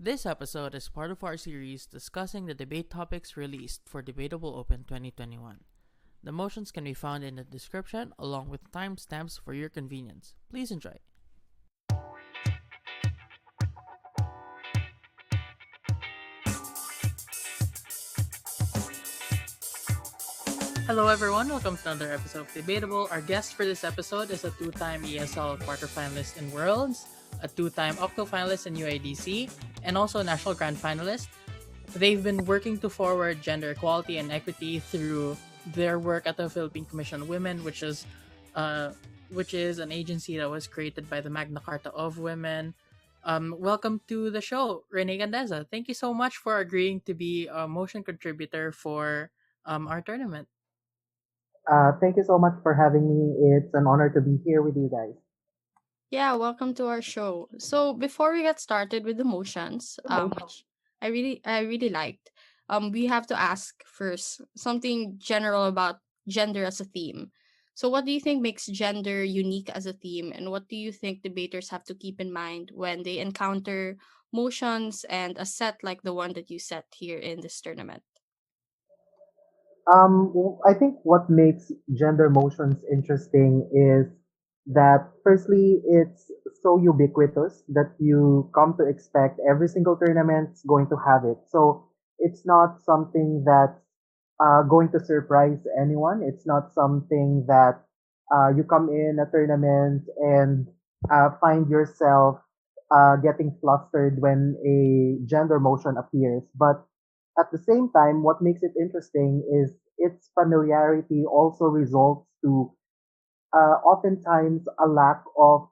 This episode is part of our series discussing the debate topics released for Debatable Open 2021. The motions can be found in the description along with timestamps for your convenience. Please enjoy. Hello everyone, welcome to another episode of Debatable. Our guest for this episode is a two-time ESL quarterfinalist in Worlds, a two-time Octofinalist in UIDC, and also a national grand finalist. They've been working to forward gender equality and equity through their work at the Philippine Commission on Women, which is an agency that was created by the Magna Carta of Women. Welcome to the show, Rene Gandeza. Thank you so much for agreeing to be a motion contributor for our tournament. Thank you so much for having me. It's an honor to be here with you guys. Yeah, welcome to our show. So before we get started with the motions, which I really liked, we have to ask first something general about gender as a theme. So what do you think makes gender unique as a theme, and what do you think debaters have to keep in mind when they encounter motions and a set like the one that you set here in this tournament? I think what makes gender motions interesting is that firstly, it's so ubiquitous that you come to expect every single tournament's going to have it. So it's not something that's going to surprise anyone. It's not something that you come in a tournament and find yourself getting flustered when a gender motion appears. But at the same time, what makes it interesting is its familiarity also results to oftentimes a lack of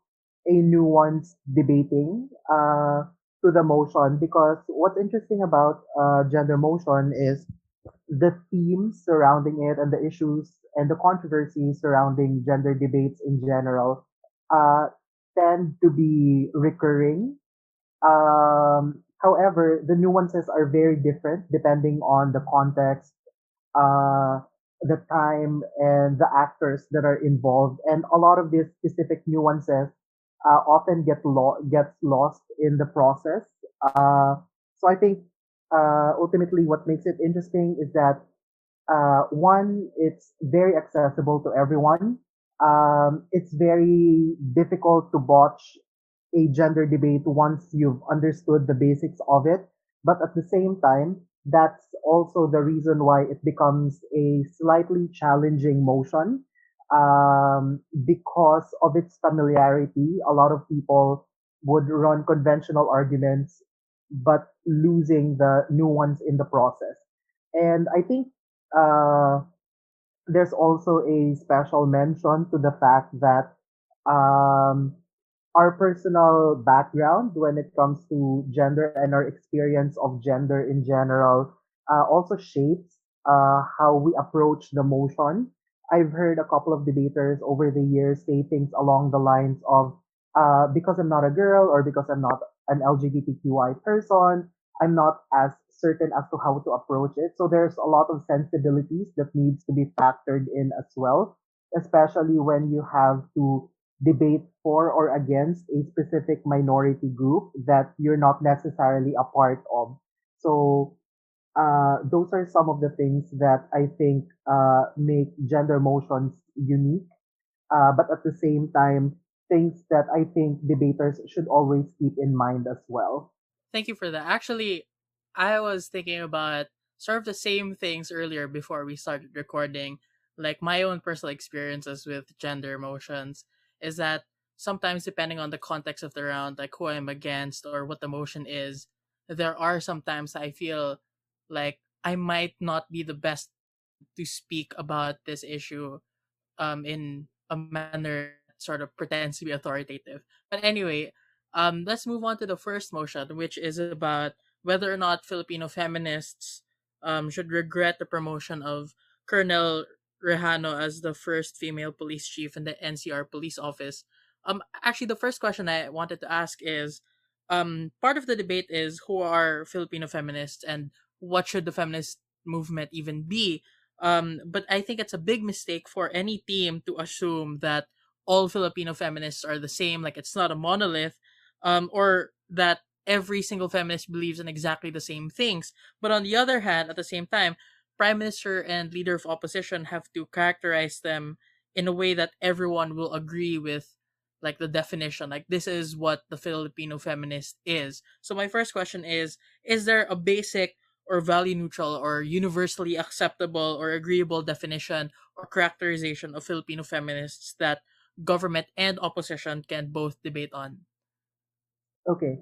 a nuanced debating to the motion. Because what's interesting about gender motion is the themes surrounding it and the issues and the controversies surrounding gender debates in general uh, tend to be recurring. However, the nuances are very different depending on the context, uh, the time, and the actors that are involved. And a lot of these specific nuances often gets lost in the process. So I think ultimately what makes it interesting is that one, it's very accessible to everyone. It's very difficult to botch a gender debate once you've understood the basics of it. But at the same time, that's also the reason why it becomes a slightly challenging motion because of its familiarity. A lot of people would run conventional arguments, but losing the nuance in the process. And I think uh, there's also a special mention to the fact that um, our personal background when it comes to gender and our experience of gender in general also shapes how we approach the motion. I've heard a couple of debaters over the years say things along the lines of, because I'm not a girl or because I'm not an LGBTQI person, I'm not as certain as to how to approach it. So there's a lot of sensibilities that needs to be factored in as well, especially when you have to debate for or against a specific minority group that you're not necessarily a part of. So those are some of the things that I think make gender motions unique, but at the same time, things that I think debaters should always keep in mind as well. Thank you for that. Actually, I was thinking about sort of the same things earlier before we started recording. Like my own personal experiences with gender emotions is that sometimes, depending on the context of the round, like who I'm against or what the motion is, there are sometimes I feel like I might not be the best to speak about this issue in a manner that sort of pretends to be authoritative. But anyway, let's move on to the first motion, which is about whether or not Filipino feminists should regret the promotion of Colonel Rejano as the first female police chief in the NCR police office. Actually, the first question I wanted to ask is, part of the debate is who are Filipino feminists and what should the feminist movement even be. But I think it's a big mistake for any team to assume that all Filipino feminists are the same, like it's not a monolith, or that every single feminist believes in exactly the same things. But on the other hand, at the same time, prime minister and leader of opposition have to characterize them in a way that everyone will agree with, like the definition, like this is what the Filipino feminist is. So my first question is there a basic or value neutral or universally acceptable or agreeable definition or characterization of Filipino feminists that government and opposition can both debate on? Okay.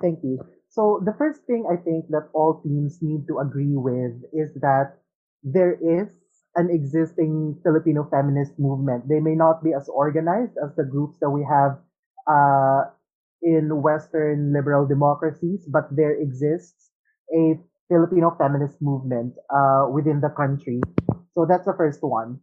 Thank you. So the first thing I think that all teams need to agree with is that there is an existing Filipino feminist movement. They may not be as organized as the groups that we have uh, in Western liberal democracies, but there exists a Filipino feminist movement within the country. So that's the first one.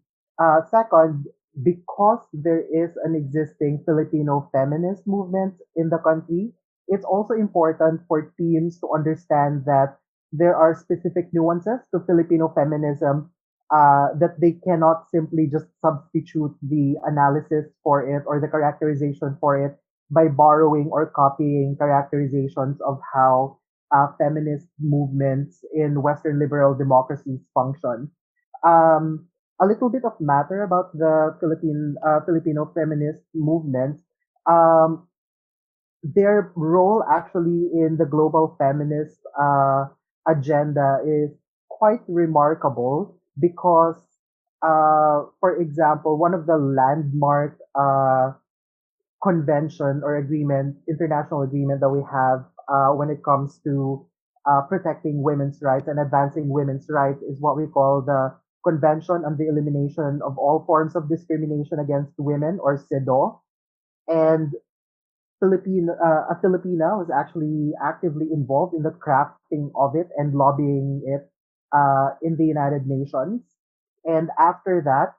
Second, because there is an existing Filipino feminist movement in the country, it's also important for teams to understand that there are specific nuances to Filipino feminism that they cannot simply just substitute the analysis for it or the characterization for it by borrowing or copying characterizations of how feminist movements in Western liberal democracies function. Um, a little bit of matter about the Filipino feminist movement. Um, their role actually in the global feminist agenda is quite remarkable because, for example, one of the landmark convention or agreement, international agreement that we have when it comes to protecting women's rights and advancing women's rights is what we call the Convention on the Elimination of All Forms of Discrimination Against Women, or CEDAW. And a Filipina was actually actively involved in the crafting of it and lobbying it in the United Nations. And after that,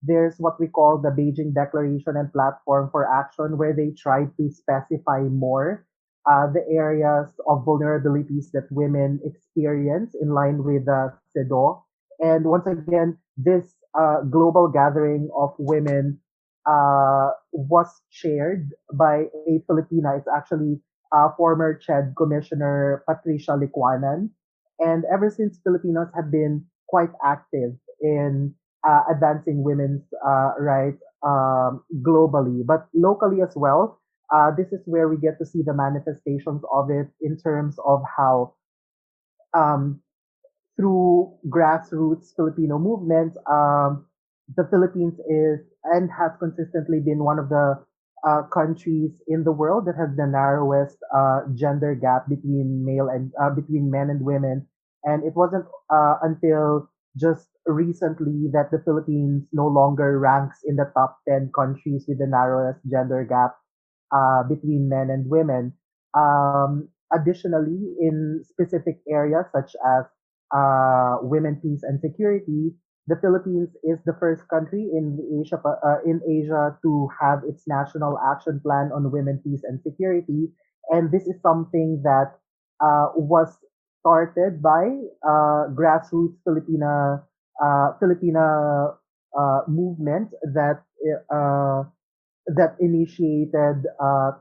there's what we call the Beijing Declaration and Platform for Action, where they try to specify more the areas of vulnerabilities that women experience in line with the CEDAW. And once again, this global gathering of women was chaired by a Filipina. It's actually former CHED Commissioner Patricia Licuanan. And ever since, Filipinos have been quite active in advancing women's rights globally, but locally as well. This is where we get to see the manifestations of it in terms of how um, through grassroots Filipino movements, the Philippines is and has consistently been one of the countries in the world that has the narrowest gender gap between male and between men and women. And it wasn't until just recently that the Philippines no longer ranks in the top 10 countries with the narrowest gender gap between men and women. Additionally, in specific areas such as women, peace, and security, the Philippines is the first country in Asia to have its national action plan on women, peace, and security. And this is something that was started by grassroots Filipina movement uh, that initiated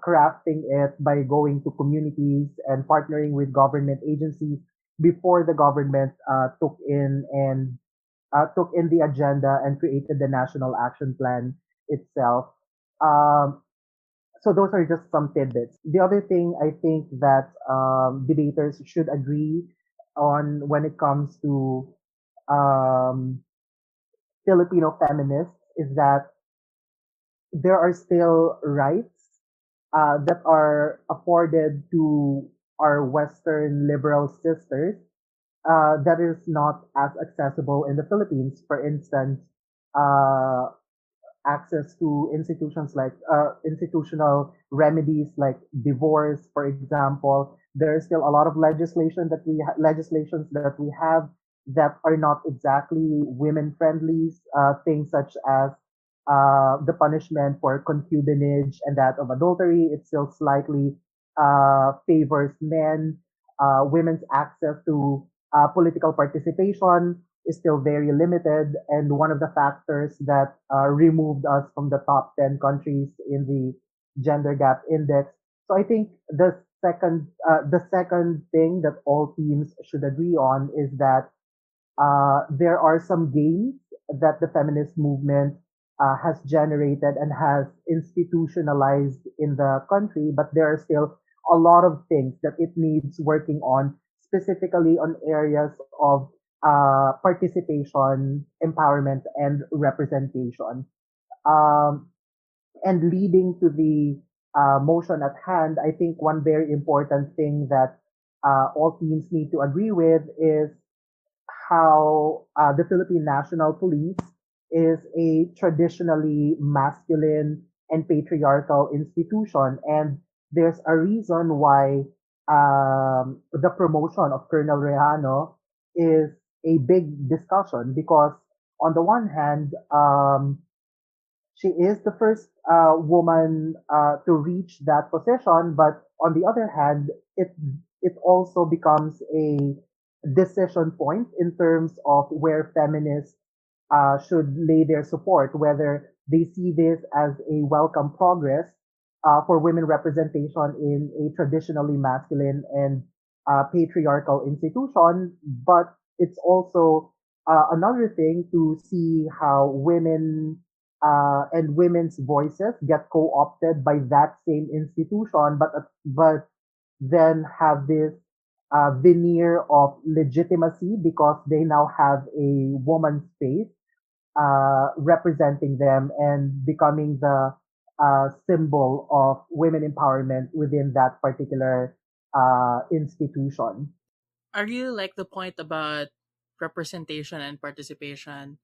crafting it by going to communities and partnering with government agencies before the government took in the agenda and created the national action plan itself. Um, so those are just some tidbits. The other thing I think that debaters should agree on when it comes to um, Filipino feminists is that there are still rights that are afforded to our Western liberal sisters that is not as accessible in the Philippines. For instance, uh, access to institutions like institutional remedies like divorce, for example. There is still a lot of legislations that we have that are not exactly women friendly. Things such as the punishment for concubinage and that of adultery. It still slightly favors men. Women's access to political participation is still very limited, and one of the factors that removed us from the top 10 countries in the gender gap index. So I think the the second thing that all teams should agree on is that there are some gains that the feminist movement has generated and has institutionalized in the country, but there are still a lot of things that it needs working on, specifically on areas of participation, empowerment, and representation. Um, and leading to the motion at hand, I think one very important thing that all teams need to agree with is how the Philippine National Police is a traditionally masculine and patriarchal institution. And there's a reason why the promotion of Colonel Rejano is a big discussion because, on the one hand, she is the first woman to reach that position, but on the other hand, it also becomes a decision point in terms of where feminists should lay their support, whether they see this as a welcome progress for women representation in a traditionally masculine and patriarchal institution, but it's also another thing to see how women and women's voices get co-opted by that same institution, but then have this veneer of legitimacy because they now have a woman's face representing them and becoming the symbol of women empowerment within that particular institution. I really like the point about representation and participation.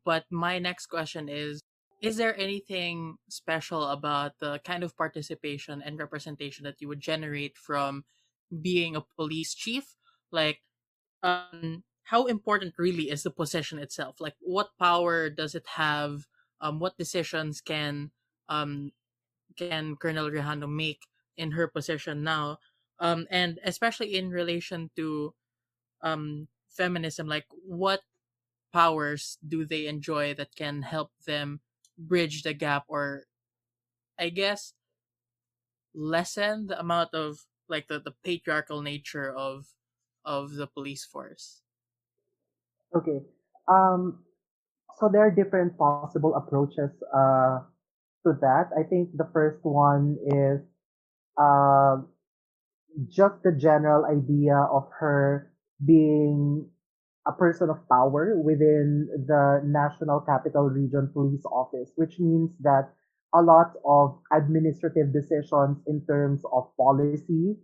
But my next question is there anything special about the kind of participation and representation that you would generate from being a police chief? Like, how important really is the position itself? Like, what power does it have? What decisions um can Colonel Rehano make in her position now? And especially in relation to feminism, like what powers do they enjoy that can help them bridge the gap, or I guess lessen the amount of like the patriarchal nature of the police force? Okay. Um, so there are different possible approaches to that. I think the first one is uh, just the general idea of her being a person of power within the National Capital Region Police Office, which means that a lot of administrative decisions in terms of policy,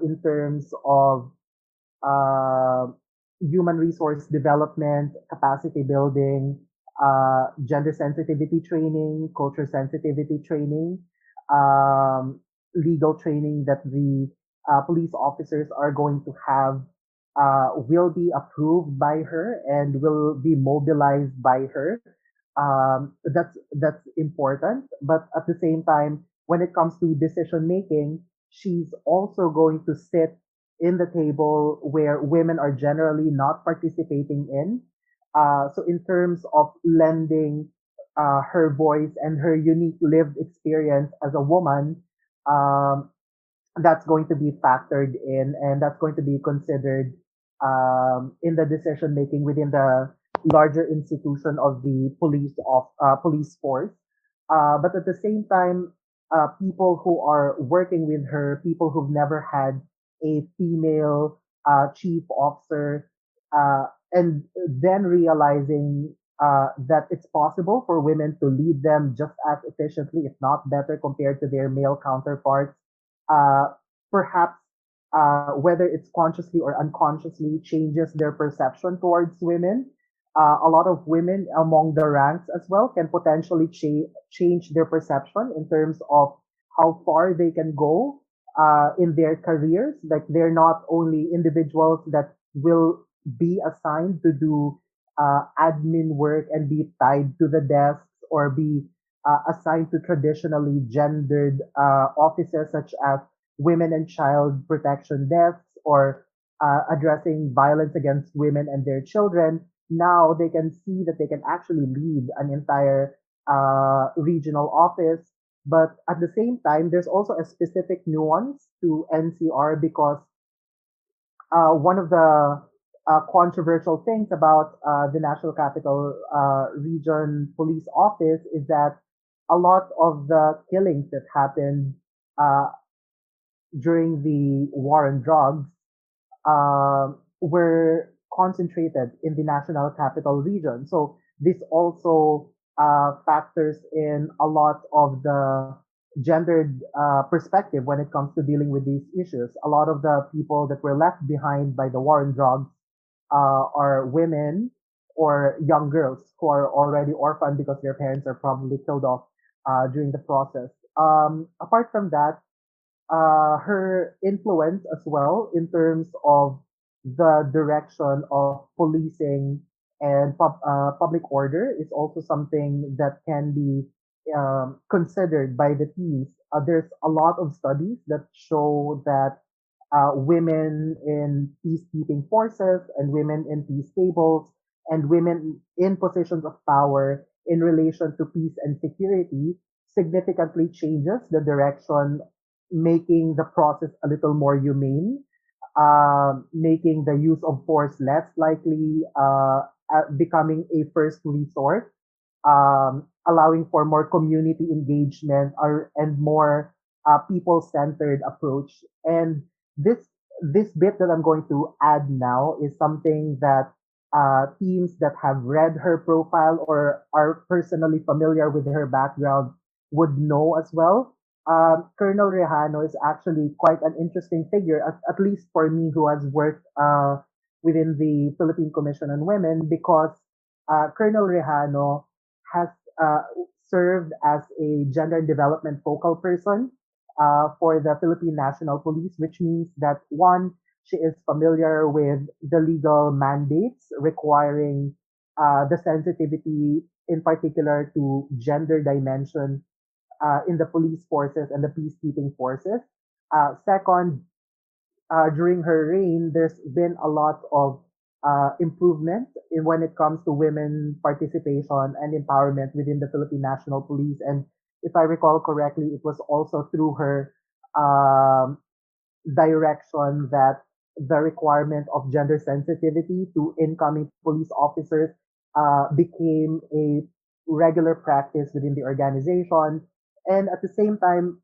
in terms of uh, human resource development, capacity building, gender sensitivity training, culture sensitivity training, legal training that the police officers are going to have will be approved by her and will be mobilized by her. That's important, but at the same time, when it comes to decision making, she's also going to sit in the table where women are generally not participating in. So in terms of lending her voice and her unique lived experience as a woman, um, that's going to be factored in and that's going to be considered in the decision making within the larger institution of the police force. But at the same time, people who are working with her, people who've never had a female chief officer, and then realizing that it's possible for women to lead them just as efficiently, if not better, compared to their male counterparts. uh, Perhaps whether it's consciously or unconsciously changes their perception towards women. A lot of women among the ranks as well can potentially change their perception in terms of how far they can go in their careers. Like they're not only individuals that will be assigned to do admin work and be tied to the desks or be assigned to traditionally gendered offices such as women and child protection desks or addressing violence against women and their children. Now they can see that they can actually lead an entire regional office. But at the same time, there's also a specific nuance to NCR because one of the controversial things about the National Capital Region Police Office is that a lot of the killings that happened uh, during the war on drugs were concentrated in the National Capital Region. So this also factors in a lot of the gendered perspective when it comes to dealing with these issues. A lot of the people that were left behind by the war on drugs are women or young girls who are already orphaned because their parents are probably killed off during the process. Apart from that, her influence as well in terms of the direction of policing and public order is also something that can be considered by the teams. There's a lot of studies that show that women in peacekeeping forces and women in peace tables and women in positions of power in relation to peace and security significantly changes the direction, making the process a little more humane, making the use of force less likely, becoming a first resort, allowing for more community engagement and more people-centered approach. And this this bit that I'm going to add now is something that teams that have read her profile or are personally familiar with her background would know as well. Colonel Rejano is actually quite an interesting figure, at least for me, who has worked within the Philippine Commission on Women, because Colonel Rejano has uh, served as a gender development focal person for the Philippine National Police, which means that one, she is familiar with the legal mandates requiring the sensitivity, in particular, to gender dimension in the police forces and the peacekeeping forces. Second, during her reign, there's been a lot of improvement in when it comes to women participation and empowerment within the Philippine National Police. And if I recall correctly, it was also through her um, direction that the requirement of gender sensitivity to incoming police officers became a regular practice within the organization. And at the same time,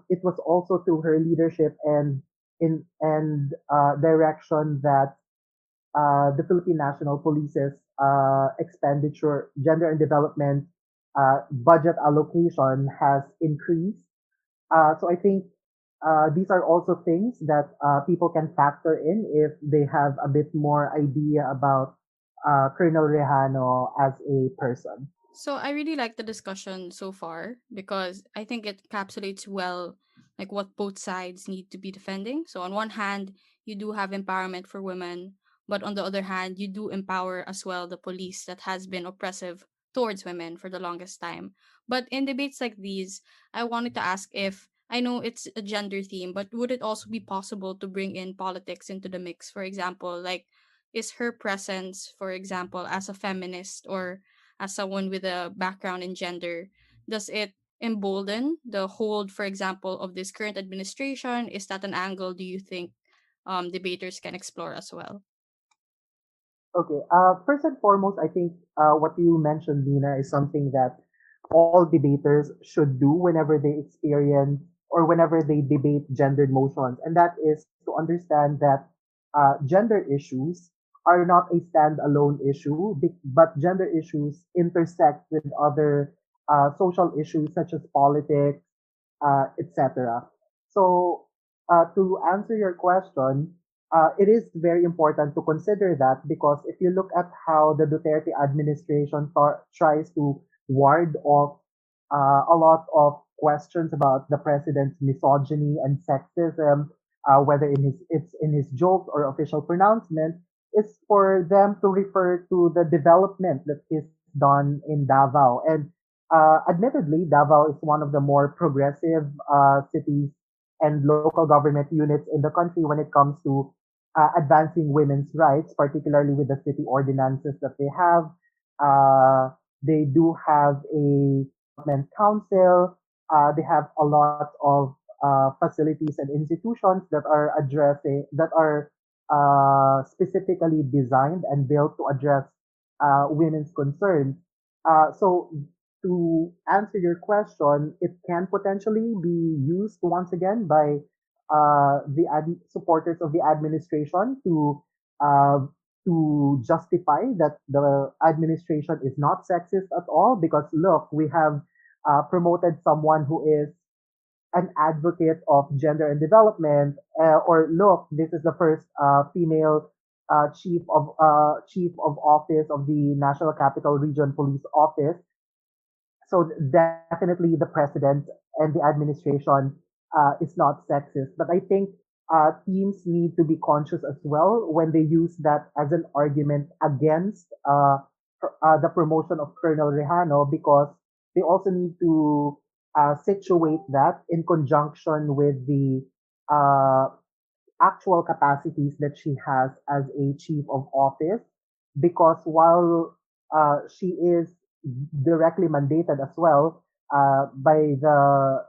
it was also through her leadership and direction that the Philippine National Police's expenditure, gender and development budget allocation has increased. So I think these are also things that people can factor in if they have a bit more idea about Colonel Rejano as a person. So I really like the discussion so far because I think it encapsulates well like what both sides need to be defending. So on one hand, you do have empowerment for women, but on the other hand, you do empower as well the police that has been oppressive towards women for the longest time. But in debates like these, I wanted to ask if I know it's a gender theme, but would it also be possible to bring in politics into the mix? For example, like is her presence, for example, as a feminist or as someone with a background in gender, does it embolden the hold, for example, of this current administration? Is that an angle do you think debaters can explore as well? Okay. First and foremost, I think what you mentioned, Nina, is something that all debaters should do whenever they experience or whenever they debate gendered motions, and that is to understand that gender issues are not a standalone issue, but gender issues intersect with other social issues such as politics, etc. So, to answer your question, it is very important to consider that because if you look at how the Duterte administration tries to ward off a lot of questions about the president's misogyny and sexism, whether it's in his jokes or official pronouncement, is for them to refer to the development that is done in Davao. And admittedly, Davao is one of the more progressive cities and local government units in the country when it comes to advancing women's rights, particularly with the city ordinances that they have. They do have a development council. They have a lot of facilities and institutions that are specifically designed and built to address women's concerns. So to answer your question, it can potentially be used once again by supporters of the administration uh, to justify that the administration is not sexist at all. Because look, we have promoted someone who is an advocate of gender and development, or look, this is the first female chief of office of the National Capital Region Police Office. So definitely the president and the administration is not sexist. But I think teams need to be conscious as well when they use that as an argument against the promotion of Colonel Rejano, because they also need to situate that in conjunction with the uh, actual capacities that she has as a chief of office. Because while she is directly mandated as well by the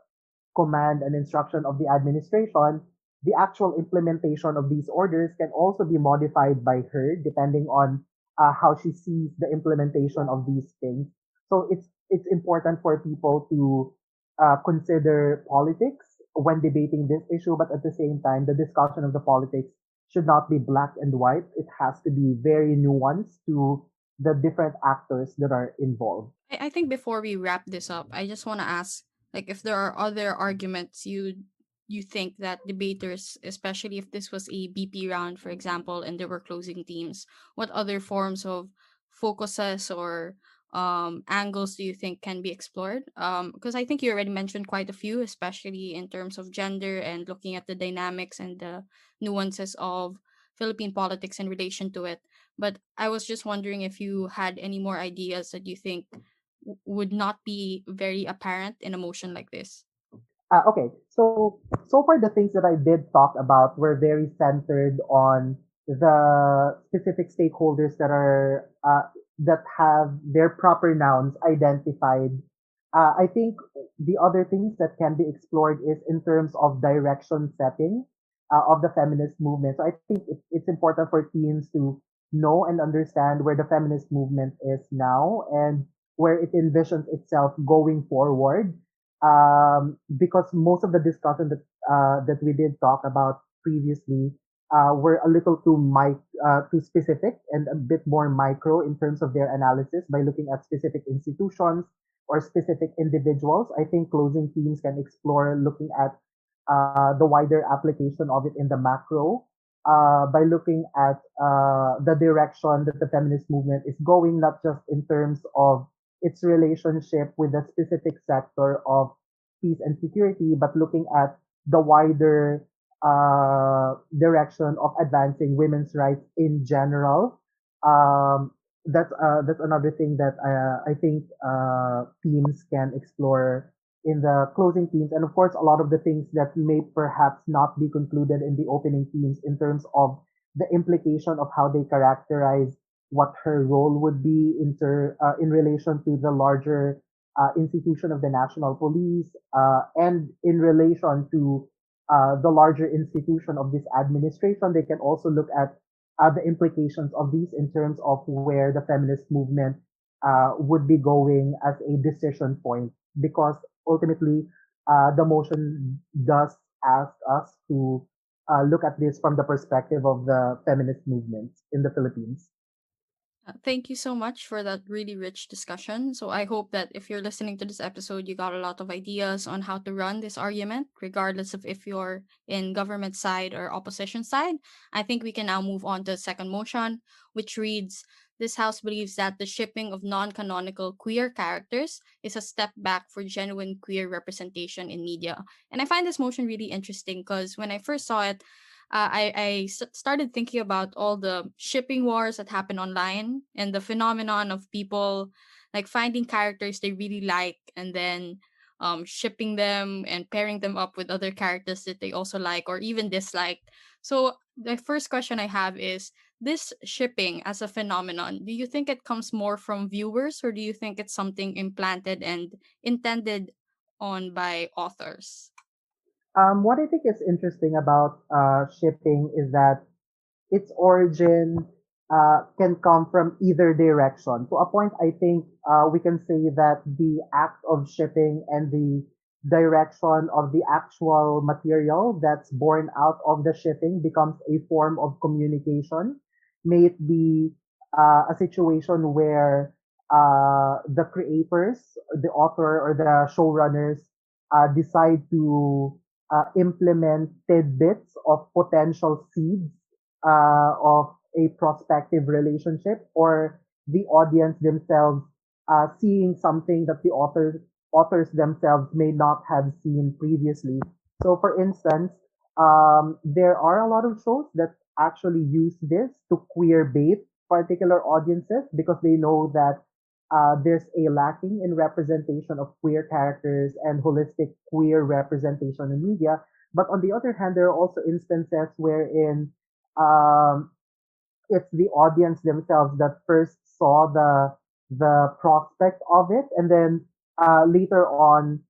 command and instruction of the administration, the actual implementation of these orders can also be modified by her depending on how she sees the implementation of these things. So it's important for people to consider politics when debating this issue, but at the same time, the discussion of the politics should not be black and white. It has to be very nuanced to the different actors that are involved. I think before we wrap this up, I just want to ask, like, if there are other arguments you think that debaters, especially if this was a BP round, for example, and there were closing teams, what other forms of focuses or angles do you think can be explored? Because I think you already mentioned quite a few, especially in terms of gender and looking at the dynamics and the nuances of Philippine politics in relation to it. But I was just wondering if you had any more ideas that you think would not be very apparent in a motion like this. Okay, so far the things that I did talk about were very centered on the specific stakeholders that have their proper nouns identified. I think the other things that can be explored is in terms of direction setting of the feminist movement. So I think it's important for teens to know and understand where the feminist movement is now and where it envisions itself going forward, because most of the discussion that we did talk about previously were a little too specific and a bit more micro in terms of their analysis by looking at specific institutions or specific individuals. I think closing teams can explore looking at the wider application of it in the macro, by looking at the direction that the feminist movement is going, not just in terms of its relationship with a specific sector of peace and security, but looking at the wider direction of advancing women's rights in general. Um, that's another thing that I think teams can explore in the closing teams, and of course, a lot of the things that may perhaps not be concluded in the opening teams in terms of the implication of how they characterize what her role would be in relation to the larger institution of the national police, and in relation to the larger institution of this administration. They can also look at the implications of these in terms of where the feminist movement would be going as a decision point, because ultimately the motion does ask us to look at this from the perspective of the feminist movement in the Philippines. Thank you so much for that really rich discussion. So I hope that if you're listening to this episode, you got a lot of ideas on how to run this argument, regardless of if you're in government side or opposition side. I think we can now move on to the second motion, which reads, this House believes that the shipping of non-canonical queer characters is a step back for genuine queer representation in media. And I find this motion really interesting because when I first saw it, started thinking about all the shipping wars that happen online and the phenomenon of people like finding characters they really like and then shipping them and pairing them up with other characters that they also like or even dislike. So the first question I have is, this shipping as a phenomenon, do you think it comes more from viewers or do you think it's something implanted and intended on by authors? What I think is interesting about shipping is that its origin can come from either direction. To a point, I think we can say that the act of shipping and the direction of the actual material that's born out of the shipping becomes a form of communication. May it be a situation where the creators, the author, or the showrunners decide to implement tidbits of potential seeds of a prospective relationship, or the audience themselves seeing something that the authors themselves may not have seen previously. So, for instance, there are a lot of shows that actually use this to queer bait particular audiences because they know that there's a lacking in representation of queer characters and holistic queer representation in media. But on the other hand, there are also instances wherein um, it's the audience themselves that first saw the prospect of it, and then later on,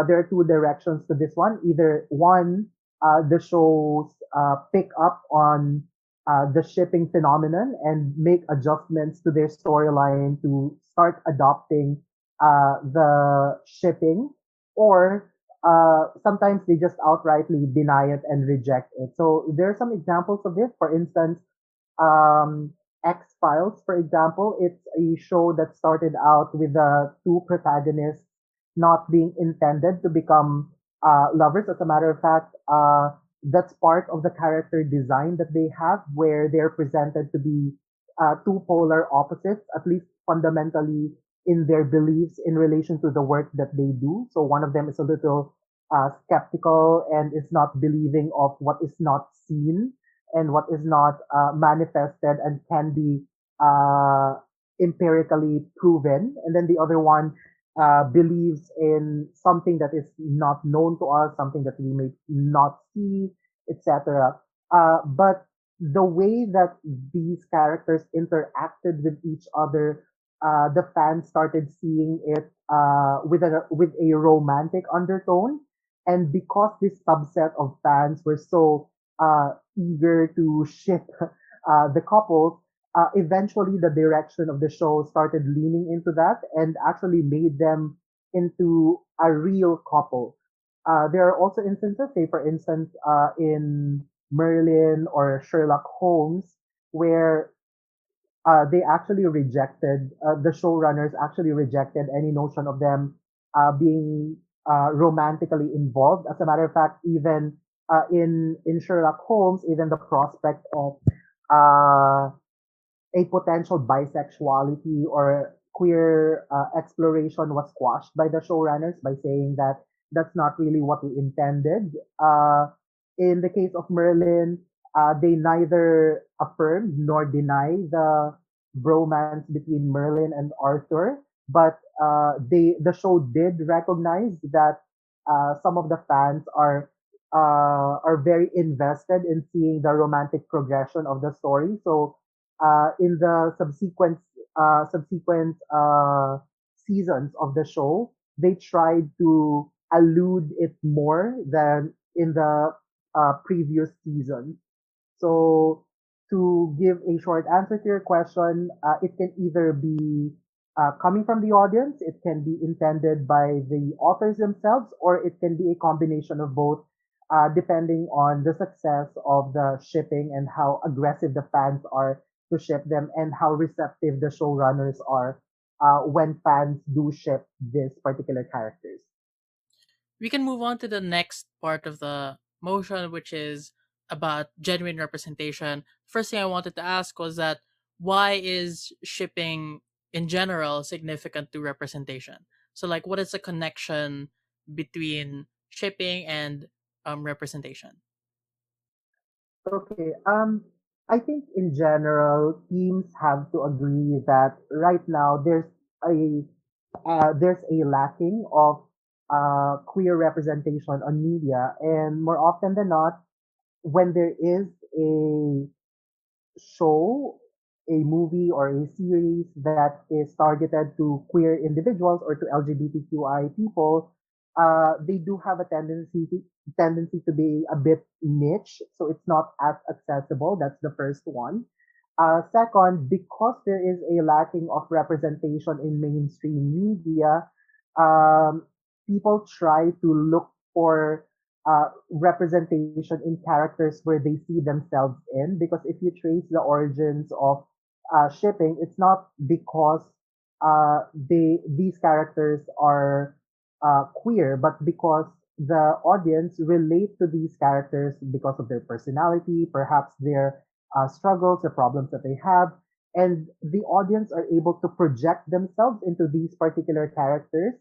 there are two directions to this one. Either one, the shows pick up on the shipping phenomenon and make adjustments to their storyline to start adopting the shipping, or sometimes they just outrightly deny it and reject it. So there are some examples of this. For instance, X Files, for example, it's a show that started out with the two protagonists not being intended to become lovers. As a matter of fact, that's part of the character design that they have, where they're presented to be two polar opposites, at least fundamentally in their beliefs in relation to the work that they do. So one of them is a little skeptical and is not believing of what is not seen and what is not manifested and can be uh, empirically proven. And then the other one believes in something that is not known to us, something that we may not see, etc. But the way that these characters interacted with each other, the fans started seeing it with a romantic undertone. And because this subset of fans were so eager to ship the couples, eventually the direction of the show started leaning into that and actually made them into a real couple. There are also instances, say for instance, in Merlin or Sherlock Holmes, where they actually rejected the showrunners actually rejected any notion of them being romantically involved. As a matter of fact, even in Sherlock Holmes, even the prospect of uh, a potential bisexuality or queer exploration was quashed by the showrunners by saying that that's not really what we intended. In the case of Merlin, they neither affirmed nor deny the bromance between Merlin and Arthur, but the show did recognize that some of the fans are very invested in seeing the romantic progression of the story. So in the subsequent seasons of the show, they tried to allude it more than in the previous seasons. So to give a short answer to your question, it can either be coming from the audience, it can be intended by the authors themselves, or it can be a combination of both, depending on the success of the shipping and how aggressive the fans are to ship them and how receptive the showrunners are when fans do ship these particular characters. We can move on to the next part of the motion, which is about genuine representation. First thing I wanted to ask was that why is shipping in general significant to representation? So, like, what is the connection between shipping and representation? Okay. I think in general, teams have to agree that right now a there's a lacking of queer representation on media, and more often than not, when there is a show, a movie, or a series that is targeted to queer individuals or to LGBTQI people, they do have a tendency to be a bit niche, so it's not as accessible. That's the first one. Second, because there is a lacking of representation in mainstream media, um, people try to look for representation in characters where they see themselves in. Because if you trace the origins of shipping, it's not because these characters are queer, but because the audience relate to these characters because of their personality, perhaps their struggles, the problems that they have, and the audience are able to project themselves into these particular characters.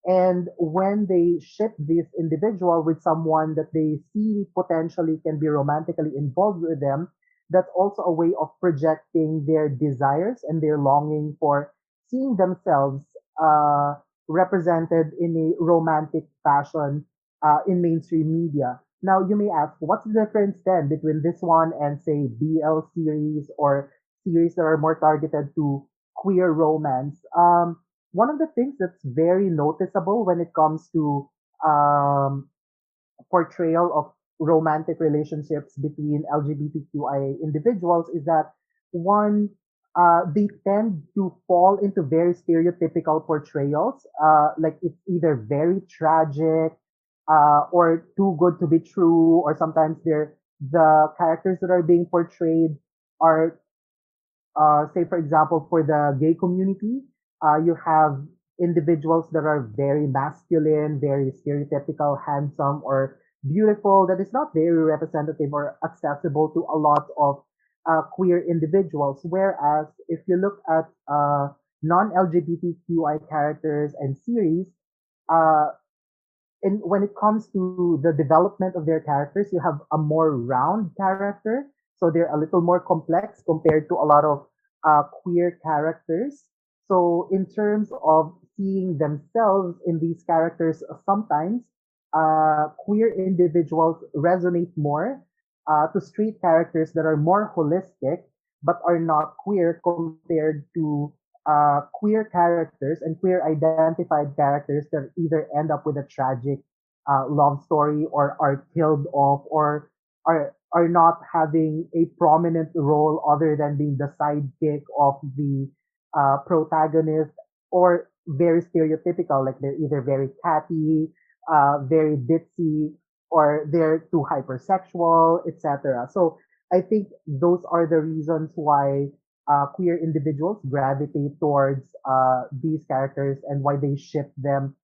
And when they ship this individual with someone that they see potentially can be romantically involved with them, that's also a way of projecting their desires and their longing for seeing themselves uh, represented in a romantic fashion in mainstream media. Now, you may ask, what's the difference then between this one and, say, BL series or series that are more targeted to queer romance? One of the things that's very noticeable when it comes to um, portrayal of romantic relationships between LGBTQI individuals is that one, they tend to fall into very stereotypical portrayals. Like it's either very tragic, or too good to be true, or sometimes the characters that are being portrayed are say for example for the gay community, you have individuals that are very masculine, very stereotypical, handsome or beautiful, that is not very representative or accessible to a lot of queer individuals. Whereas if you look at non-LGBTQI characters and series, uh, and when it comes to the development of their characters, you have a more round character. So they're a little more complex compared to a lot of queer characters. So in terms of seeing themselves in these characters, sometimes queer individuals resonate more to straight characters that are more holistic but are not queer compared to queer characters and queer identified characters that either end up with a tragic love story or are killed off or are not having a prominent role other than being the sidekick of the protagonist, or very stereotypical, like they're either very catty, very ditzy, or they're too hypersexual, etc. So I think those are the reasons why queer individuals gravitate towards these characters and why they ship them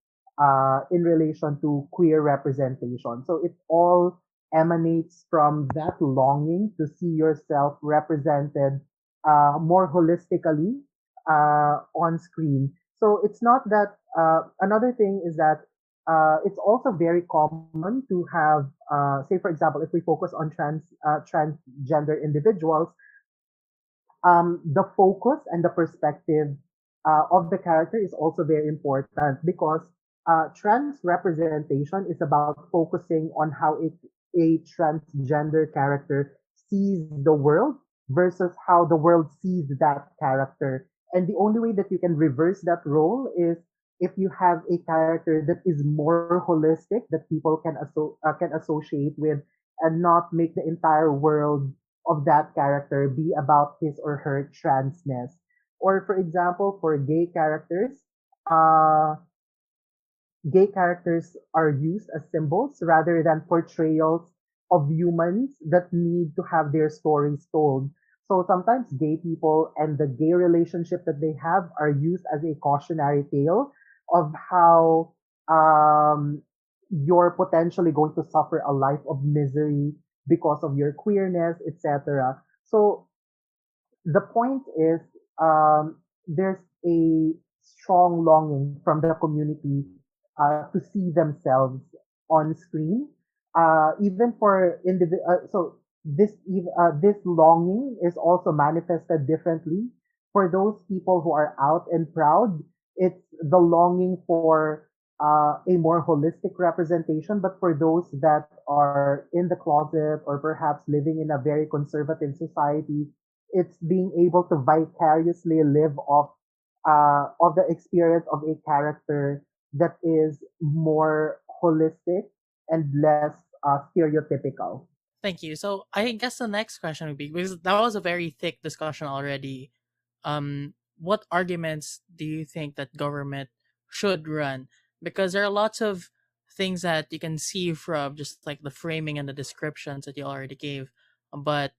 in relation to queer representation. So it all emanates from that longing to see yourself represented more holistically on screen. So it's not that another thing is that it's also very common to have, say for example, if we focus on transgender individuals, the focus and the perspective of the character is also very important because trans representation is about focusing on how a transgender character sees the world versus how the world sees that character. And the only way that you can reverse that role is if you have a character that is more holistic, that people can associate with, and not make the entire world of that character be about his or her transness. Or for example, for gay characters, uh, gay characters are used as symbols rather than portrayals of humans that need to have their stories told. So sometimes gay people and the gay relationship that they have are used as a cautionary tale of how you're potentially going to suffer a life of misery because of your queerness, etc. So the point is, there's a strong longing from the community to see themselves on screen. Even for so this longing is also manifested differently for those people who are out and proud. It's the longing for a more holistic representation, but for those that are in the closet or perhaps living in a very conservative society, it's being able to vicariously live off of the experience of a character that is more holistic and less stereotypical. Thank you. So I guess the next question would be, because that was a very thick discussion already. What arguments do you think that government should run? Because there are lots of things that you can see from just like the framing and the descriptions that you already gave, but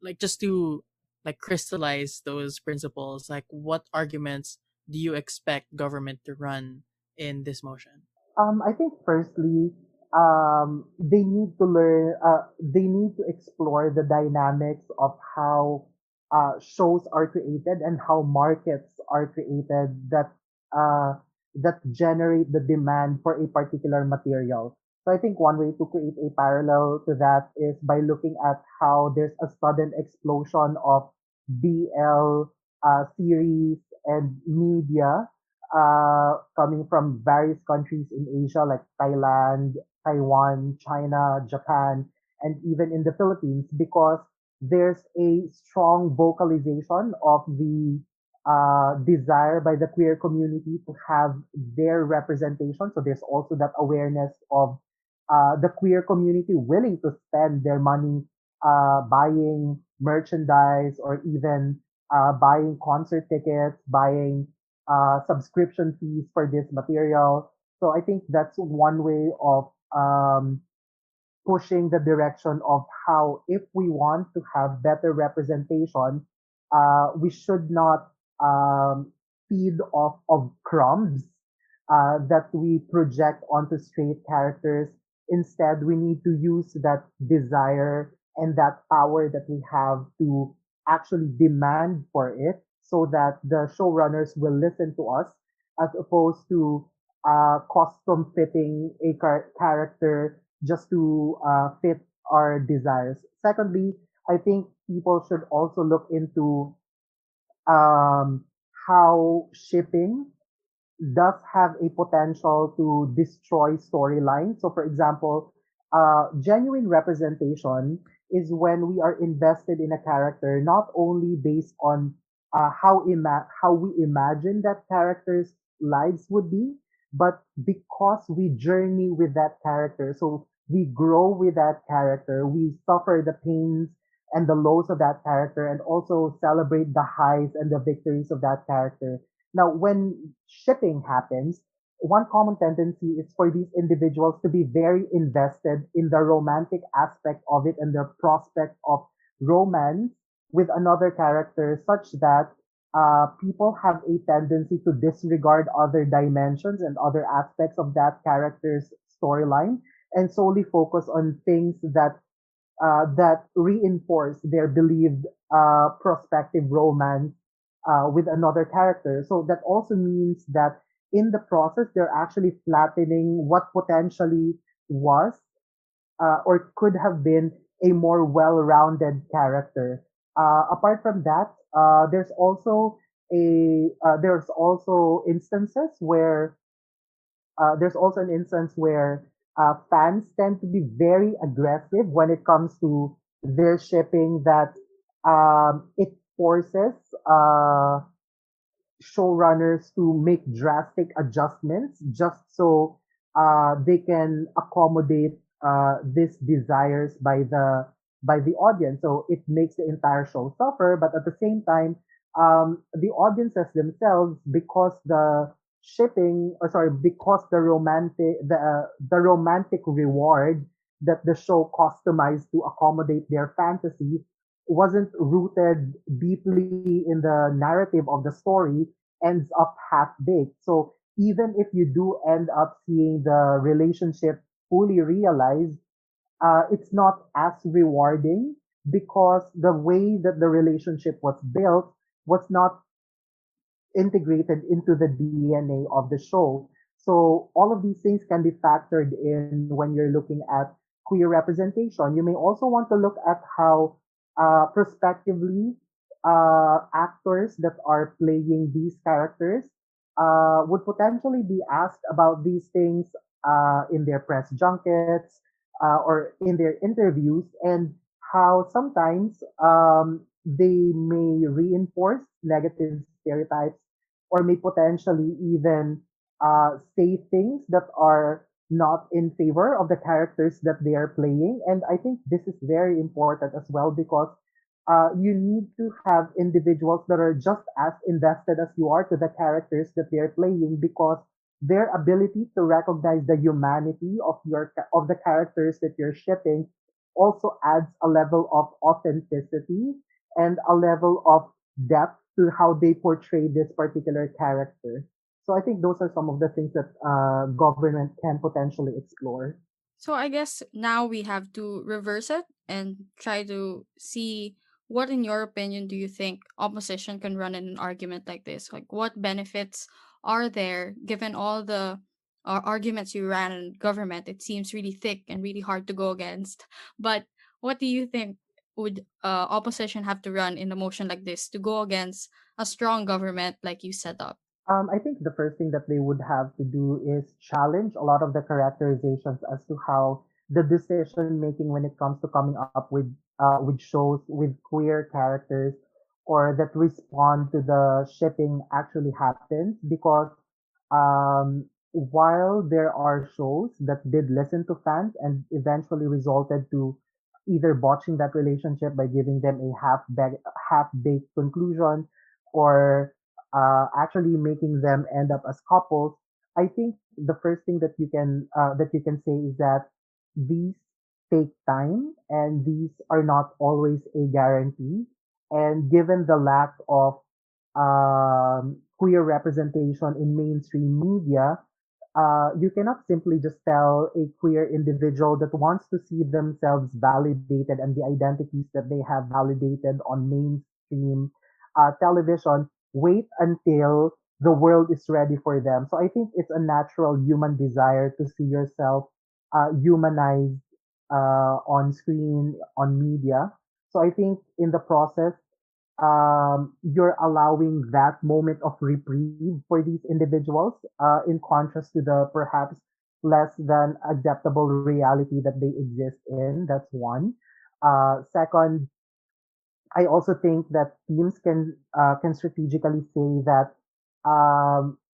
like just to like crystallize those principles, like what arguments do you expect government to run in this motion? I think firstly, they need to learn, they need to explore the dynamics of how shows are created and how markets are created uh, that generate the demand for a particular material. So I think one way to create a parallel to that is by looking at how there's a sudden explosion of BL series and media coming from various countries in Asia like Thailand, Taiwan, China, Japan, and even in the Philippines because there's a strong vocalization of the desire by the queer community to have their representation. So there's also that awareness of the queer community willing to spend their money buying merchandise or even buying concert tickets, buying subscription fees for this material. So I think that's one way of pushing the direction of how, if we want to have better representation, we should not feed off of crumbs that we project onto straight characters. Instead, we need to use that desire and that power that we have to actually demand for it so that the showrunners will listen to us as opposed to custom fitting a character just to fit our desires. Secondly, I think people should also look into um, how shipping does have a potential to destroy storylines. So, for example, genuine representation is when we are invested in a character not only based on how we imagine that character's lives would be, but because we journey with that character. So we grow with that character, we suffer the pains and the lows of that character, and also celebrate the highs and the victories of that character. Now, when shipping happens, one common tendency is for these individuals to be very invested in the romantic aspect of it and the prospect of romance with another character, such that people have a tendency to disregard other dimensions and other aspects of that character's storyline and solely focus on things that reinforce their believed prospective romance with another character. So that also means that in the process, they're actually flattening what potentially was or could have been a more well-rounded character. Apart from that, there's also instances where there's also an instance where fans tend to be very aggressive when it comes to their shipping that it forces showrunners to make drastic adjustments just so they can accommodate these desires by the audience. So it makes the entire show suffer, but at the same time, the audiences themselves, because because the romantic reward that the show customized to accommodate their fantasy wasn't rooted deeply in the narrative of the story, ends up half baked. So even if you do end up seeing the relationship fully realized, it's not as rewarding because the way that the relationship was built was not integrated into the DNA of the show. So all of these things can be factored in when you're looking at queer representation. You may also want to look at how prospectively actors that are playing these characters would potentially be asked about these things in their press junkets or in their interviews, and how sometimes they may reinforce negative stereotypes or may potentially even say things that are not in favor of the characters that they are playing. And I think this is very important as well because you need to have individuals that are just as invested as you are to the characters that they're playing because their ability to recognize the humanity of of the characters that you're shipping also adds a level of authenticity and a level of depth to how they portray this particular character. So I think those are some of the things that government can potentially explore. So I guess now we have to reverse it and try to see what, in your opinion, do you think opposition can run in an argument like this? Like, what benefits are there given all the arguments you ran in government? It seems really thick and really hard to go against. But what do you think would opposition have to run in a motion like this to go against a strong government like you set up? I think the first thing that they would have to do is challenge a lot of the characterizations as to how the decision making when it comes to coming up with shows with queer characters or that respond to the shipping actually happens because while there are shows that did listen to fans and eventually resulted to either botching that relationship by giving them a half baked conclusion or actually making them end up as couples, I think the first thing that you can say is that these take time and these are not always a guarantee. And given the lack of queer representation in mainstream media, you cannot simply just tell a queer individual that wants to see themselves validated and the identities that they have validated on mainstream television, wait until the world is ready for them. So I think it's a natural human desire to see yourself humanized on screen, on media. So I think in the process, you're allowing that moment of reprieve for these individuals, in contrast to the perhaps less than acceptable reality that they exist in. That's one. Second, I also think that teams can strategically say that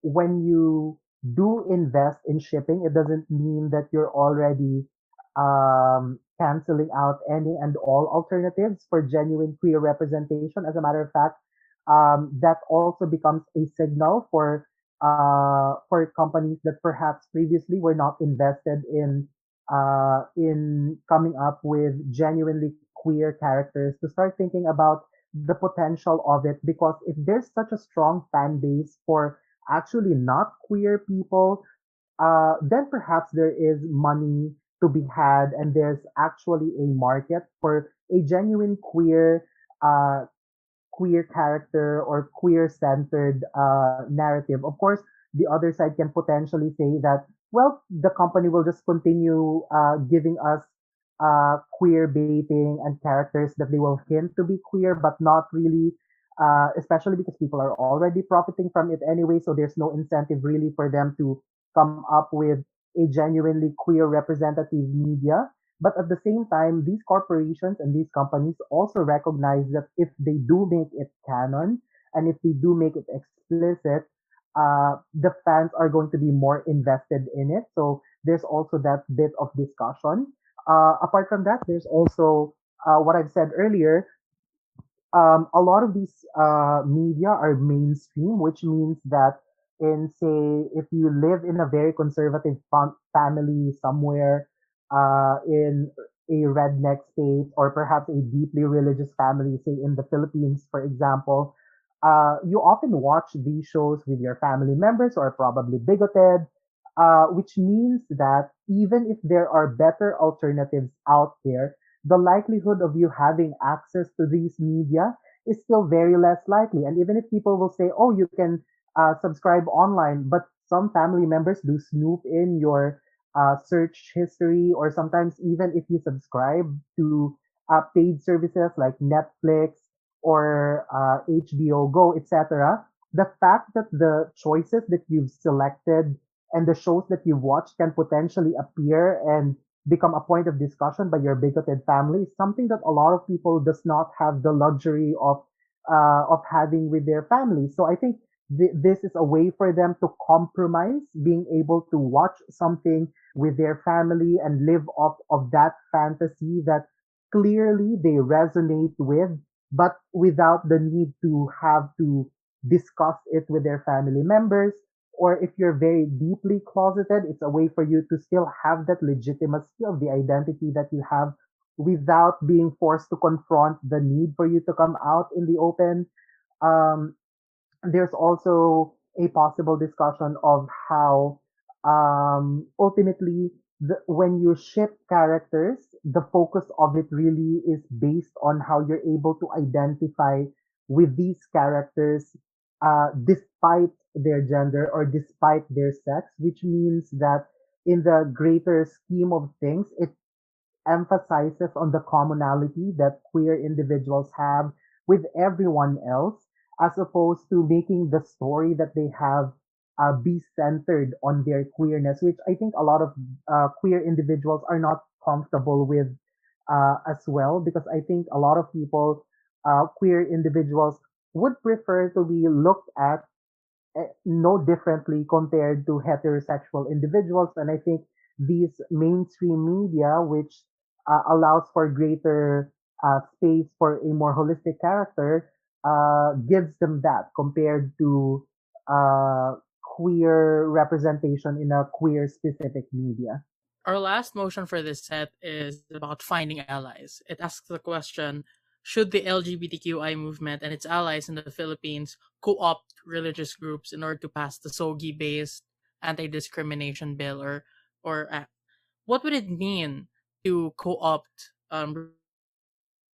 when you do invest in shipping, it doesn't mean that you're already canceling out any and all alternatives for genuine queer representation. As a matter of fact, that also becomes a signal for companies that perhaps previously were not invested in coming up with genuinely queer characters to start thinking about the potential of it because if there's such a strong fan base for actually not queer people, then perhaps there is money to be had and there's actually a market for a genuine uh, queer character or queer centered narrative. Of course, the other side can potentially say that, well, the company will just continue giving us queer baiting and characters that they will hint to be queer, but not really, especially because people are already profiting from it anyway. So there's no incentive really for them to come up with a genuinely queer representative media. But at the same time, these corporations and these companies also recognize that if they do make it canon and if they do make it explicit, the fans are going to be more invested in it. So there's also that bit of discussion. Apart from that, there's also what I've said earlier, a lot of these media are mainstream, which means that in say if you live in a very conservative family somewhere in a redneck state or perhaps a deeply religious family, say in the Philippines, for example, you often watch these shows with your family members who are probably bigoted, which means that even if there are better alternatives out there, the likelihood of you having access to these media is still very less likely. And even if people will say, oh, you can subscribe online, but some family members do snoop in your search history, or sometimes even if you subscribe to paid services like Netflix or HBO Go, etc., the fact that the choices that you've selected and the shows that you watch can potentially appear and become a point of discussion by your bigoted family is something that a lot of people does not have the luxury of having with their families. So I think this is a way for them to compromise being able to watch something with their family and live off of that fantasy that clearly they resonate with, but without the need to have to discuss it with their family members. Or if you're very deeply closeted, it's a way for you to still have that legitimacy of the identity that you have without being forced to confront the need for you to come out in the open. Um, there's also a possible discussion of how ultimately when you ship characters, the focus of it really is based on how you're able to identify with these characters despite their gender or despite their sex, which means that in the greater scheme of things, it emphasizes on the commonality that queer individuals have with everyone else, as opposed to making the story that they have be centered on their queerness, which I think a lot of queer individuals are not comfortable with as well, because I think a lot of people, queer individuals, would prefer to be looked at no differently compared to heterosexual individuals. And I think these mainstream media, which allows for greater space for a more holistic character, gives them that compared to uh, queer representation in a queer specific media. Our last motion for this set is about finding allies. It asks the question: should the LGBTQI movement and its allies in the Philippines co opt religious groups in order to pass the SOGI based anti discrimination bill? Or what would it mean to co opt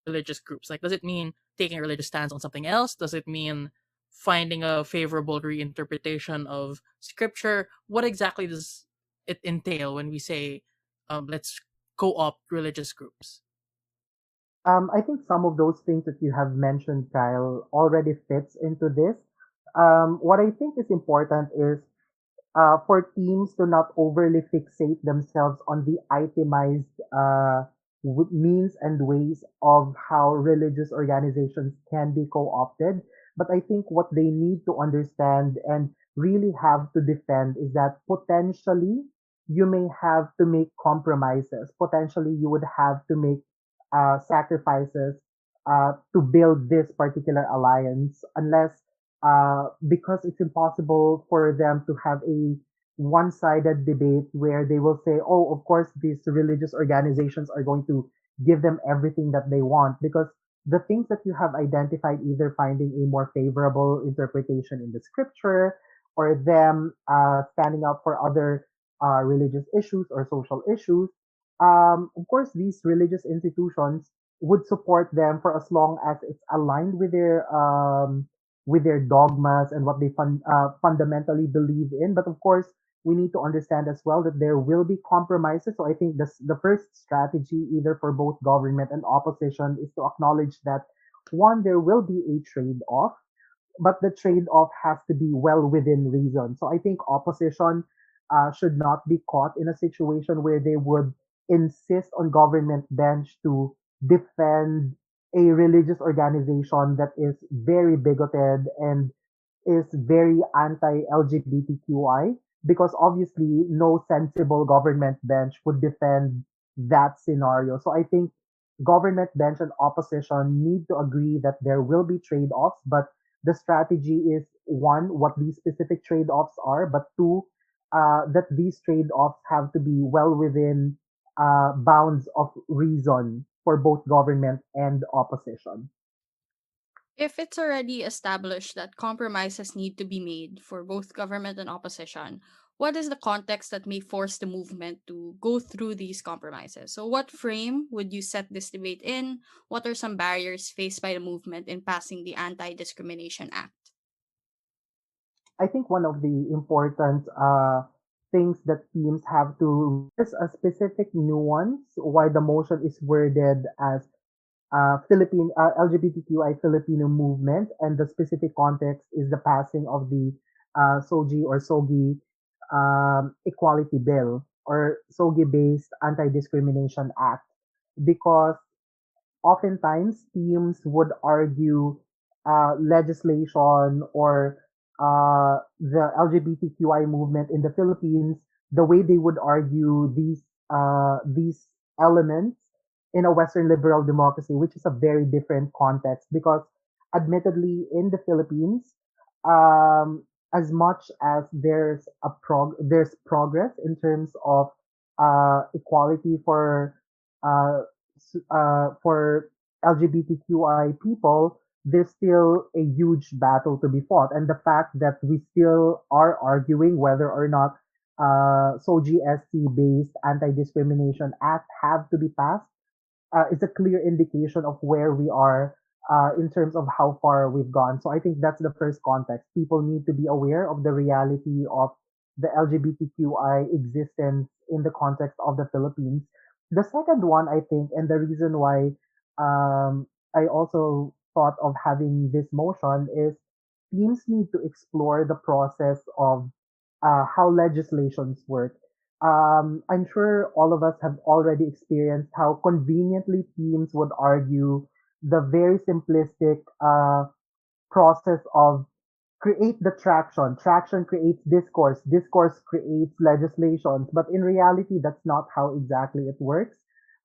religious groups? Like, does it mean taking a religious stance on something else? Does it mean finding a favorable reinterpretation of scripture? What exactly does it entail when we say, let's co-opt religious groups? I think some of those things that you have mentioned, Kyle, already fits into this. What I think is important is for teams to not overly fixate themselves on the itemized means and ways of how religious organizations can be co-opted. But I think what they need to understand and really have to defend is that potentially you may have to make compromises. Potentially you would have to make sacrifices to build this particular alliance, unless because it's impossible for them to have a one-sided debate where they will say, "Oh, of course, these religious organizations are going to give them everything that they want," because the things that you have identified, either finding a more favorable interpretation in the scripture, or them standing up for other religious issues or social issues, of course, these religious institutions would support them for as long as it's aligned with their dogmas and what they fundamentally believe in. But of course, we need to understand as well that there will be compromises. So I think the first strategy, either for both government and opposition, is to acknowledge that one, there will be a trade off, but the trade-off has to be well within reason. So I think opposition should not be caught in a situation where they would insist on government bench to defend a religious organization that is very bigoted and is very anti-LGBTQI, because obviously no sensible government bench would defend that scenario. So I think government bench and opposition need to agree that there will be trade-offs, but the strategy is one, what these specific trade-offs are, but two, that these trade-offs have to be well within bounds of reason for both government and opposition. If it's already established that compromises need to be made for both government and opposition, what is the context that may force the movement to go through these compromises? So, what frame would you set this debate in? What are some barriers faced by the movement in passing the Anti Discrimination Act? I think one of the important things that teams have to, there's a specific nuance why the motion is worded as Philippine LGBTQI Filipino movement, and the specific context is the passing of the SOGI Equality Bill, or SOGI based Anti Discrimination Act, because oftentimes teams would argue legislation or the LGBTQI movement in the Philippines, the way they would argue these elements in a Western liberal democracy, which is a very different context. Because, admittedly, in the Philippines, as much as there's progress in terms of equality for LGBTQI people, there's still a huge battle to be fought. And the fact that we still are arguing whether or not SOGST based anti-discrimination act have to be passed is a clear indication of where we are in terms of how far we've gone. So I think that's the first context. People need to be aware of the reality of the LGBTQI existence in the context of the Philippines. The second one, I think, and the reason why I also thought of having this motion is teams need to explore the process of how legislations work. I'm sure all of us have already experienced how conveniently teams would argue the very simplistic process of create the traction. Traction creates discourse. Discourse creates legislations. But in reality, that's not how exactly it works.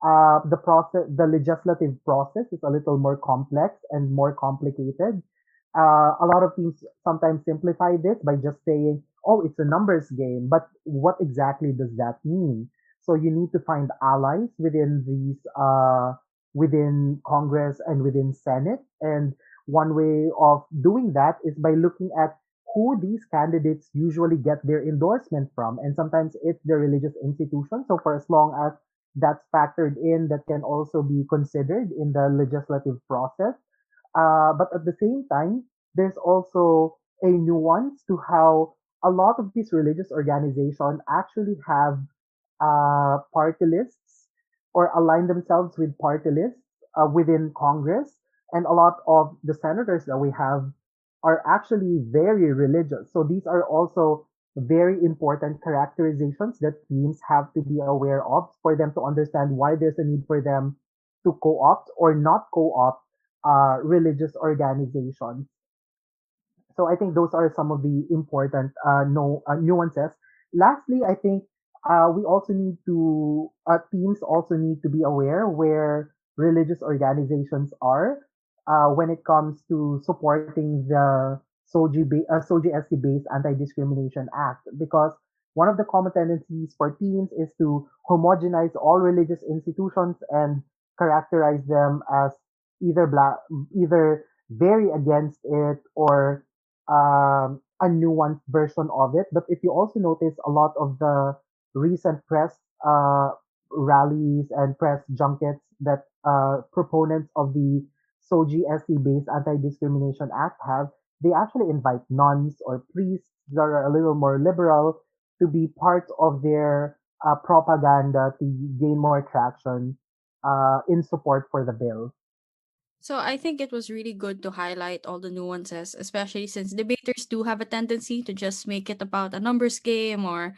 The legislative process is a little more complex and more complicated. A lot of teams sometimes simplify this by just saying, "Oh, it's a numbers game." But what exactly does that mean? So you need to find allies within Congress and within Senate, and one way of doing that is by looking at who these candidates usually get their endorsement from. And sometimes it's the religious institution. So for as long as that's factored in, that can also be considered in the legislative process. But at the same time, there's also a nuance to how a lot of these religious organizations actually have party lists or align themselves with party lists within Congress. And a lot of the senators that we have are actually very religious. So these are also very important characterizations that teams have to be aware of for them to understand why there's a need for them to co-opt or not co-opt religious organizations. So I think those are some of the important no nuances. Lastly, I think we also need to teams also need to be aware where religious organizations are when it comes to supporting the SOGI based Anti-Discrimination Act, because one of the common tendencies for teams is to homogenize all religious institutions and characterize them as either either very against it or a nuanced version of it. But if you also notice, a lot of the recent press rallies and press junkets that proponents of the SOGI based Anti-Discrimination Act have, they actually invite nuns or priests that are a little more liberal to be part of their propaganda to gain more traction in support for the bill. So I think it was really good to highlight all the nuances, especially since debaters do have a tendency to just make it about a numbers game or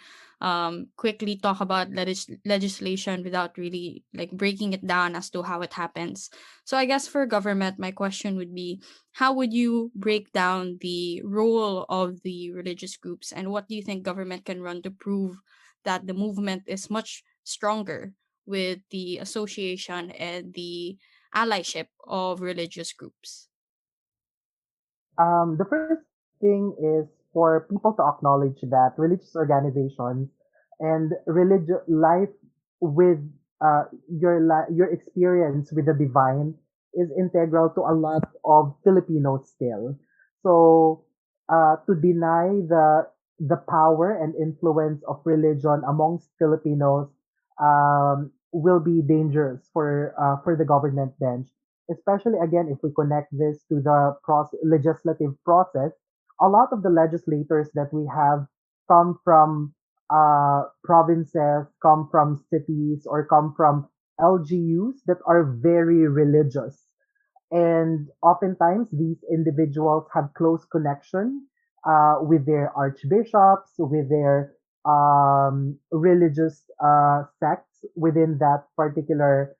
quickly talk about legislation without really like breaking it down as to how it happens. So I guess for government, my question would be, how would you break down the role of the religious groups, and what do you think government can run to prove that the movement is much stronger with the association and the allyship of religious groups? The first thing is for people to acknowledge that religious organizations and religious life with your experience with the divine is integral to a lot of Filipinos still. So to deny the power and influence of religion amongst Filipinos will be dangerous for the government bench, especially again if we connect this to the legislative process. A lot of the legislators that we have come from provinces, come from cities, or come from LGUs that are very religious. And oftentimes, these individuals have close connection with their archbishops, with their religious sects within that particular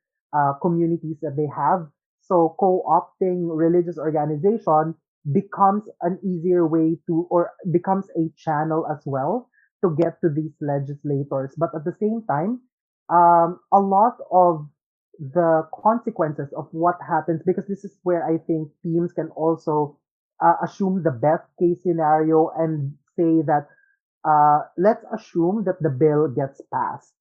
communities that they have. So co-opting religious organization becomes an easier way to, or becomes a channel as well to get to these legislators. But at the same time, a lot of the consequences of what happens, because this is where I think teams can also assume the best case scenario and say that let's assume that the bill gets passed.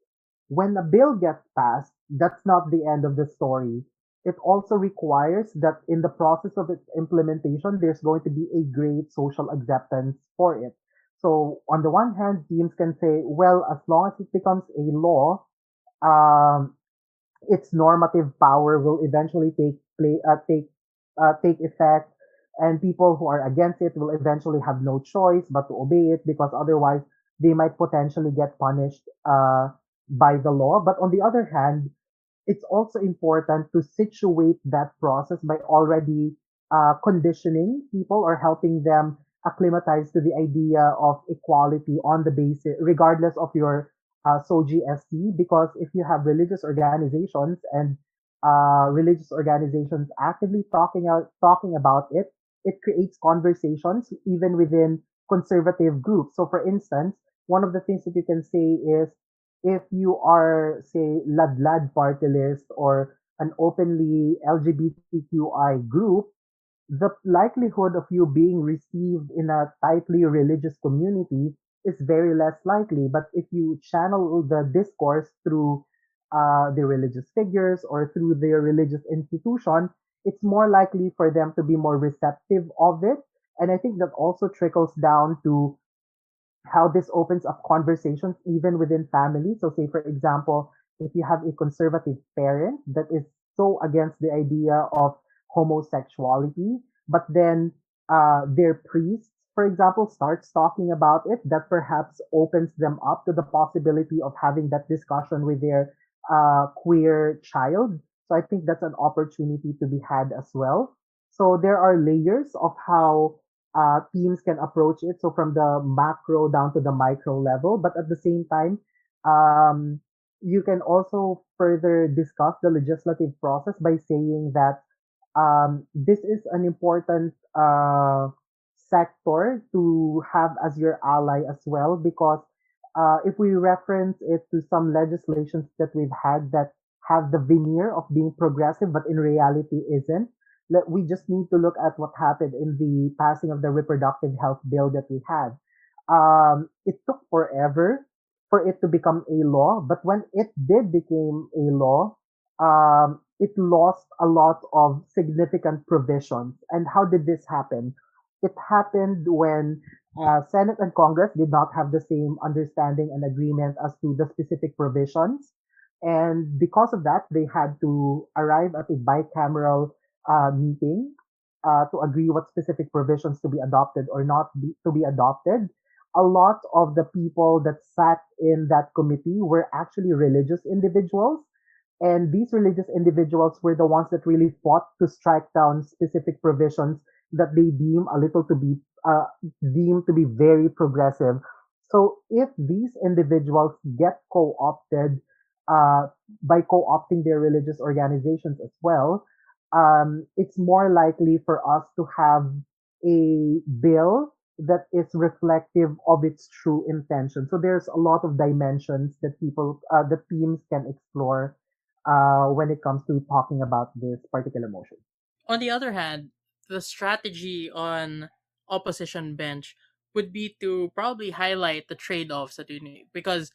When a bill gets passed, that's not the end of the story. It also requires that in the process of its implementation, there's going to be a great social acceptance for it. So on the one hand, teams can say, well, as long as it becomes a law, um, its normative power will eventually take effect, and people who are against it will eventually have no choice but to obey it, because otherwise they might potentially get punished by the law. But on the other hand, it's also important to situate that process by already conditioning people or helping them acclimatize to the idea of equality on the basis, regardless of your SOGST. Because if you have religious organizations and religious organizations actively talking about it, it creates conversations even within conservative groups. So, for instance, one of the things that you can say is, if you are, say, Ladlad party list or an openly LGBTQI group, the likelihood of you being received in a tightly religious community is very less likely. But if you channel the discourse through the religious figures or through their religious institution, it's more likely for them to be more receptive of it. And I think that also trickles down to how this opens up conversations even within families. So, say, for example, if you have a conservative parent that is so against the idea of homosexuality, but then their priest, for example, starts talking about it, that perhaps opens them up to the possibility of having that discussion with their queer child. So, I think that's an opportunity to be had as well. So, there are layers of how teams can approach it. So from the macro down to the micro level, but at the same time, um, you can also further discuss the legislative process by saying that this is an important sector to have as your ally as well, because if we reference it to some legislations that we've had that have the veneer of being progressive, but in reality isn't, we just need to look at what happened in the passing of the reproductive health bill that we had. It took forever for it to become a law, but when it did become a law, it lost a lot of significant provisions. And how did this happen? It happened when Senate and Congress did not have the same understanding and agreement as to the specific provisions. And because of that, they had to arrive at a bicameral meeting to agree what specific provisions to be adopted or not to be adopted. A lot of the people that sat in that committee were actually religious individuals, and these religious individuals were the ones that really fought to strike down specific provisions that they uh, deem to be very progressive. So if these individuals get co-opted uh, by co-opting their religious organizations as well, it's more likely for us to have a bill that is reflective of its true intention. So there's a lot of dimensions that the teams can explore when it comes to talking about this particular motion. On the other hand, the strategy on opposition bench would be to probably highlight the trade-offs that you need, because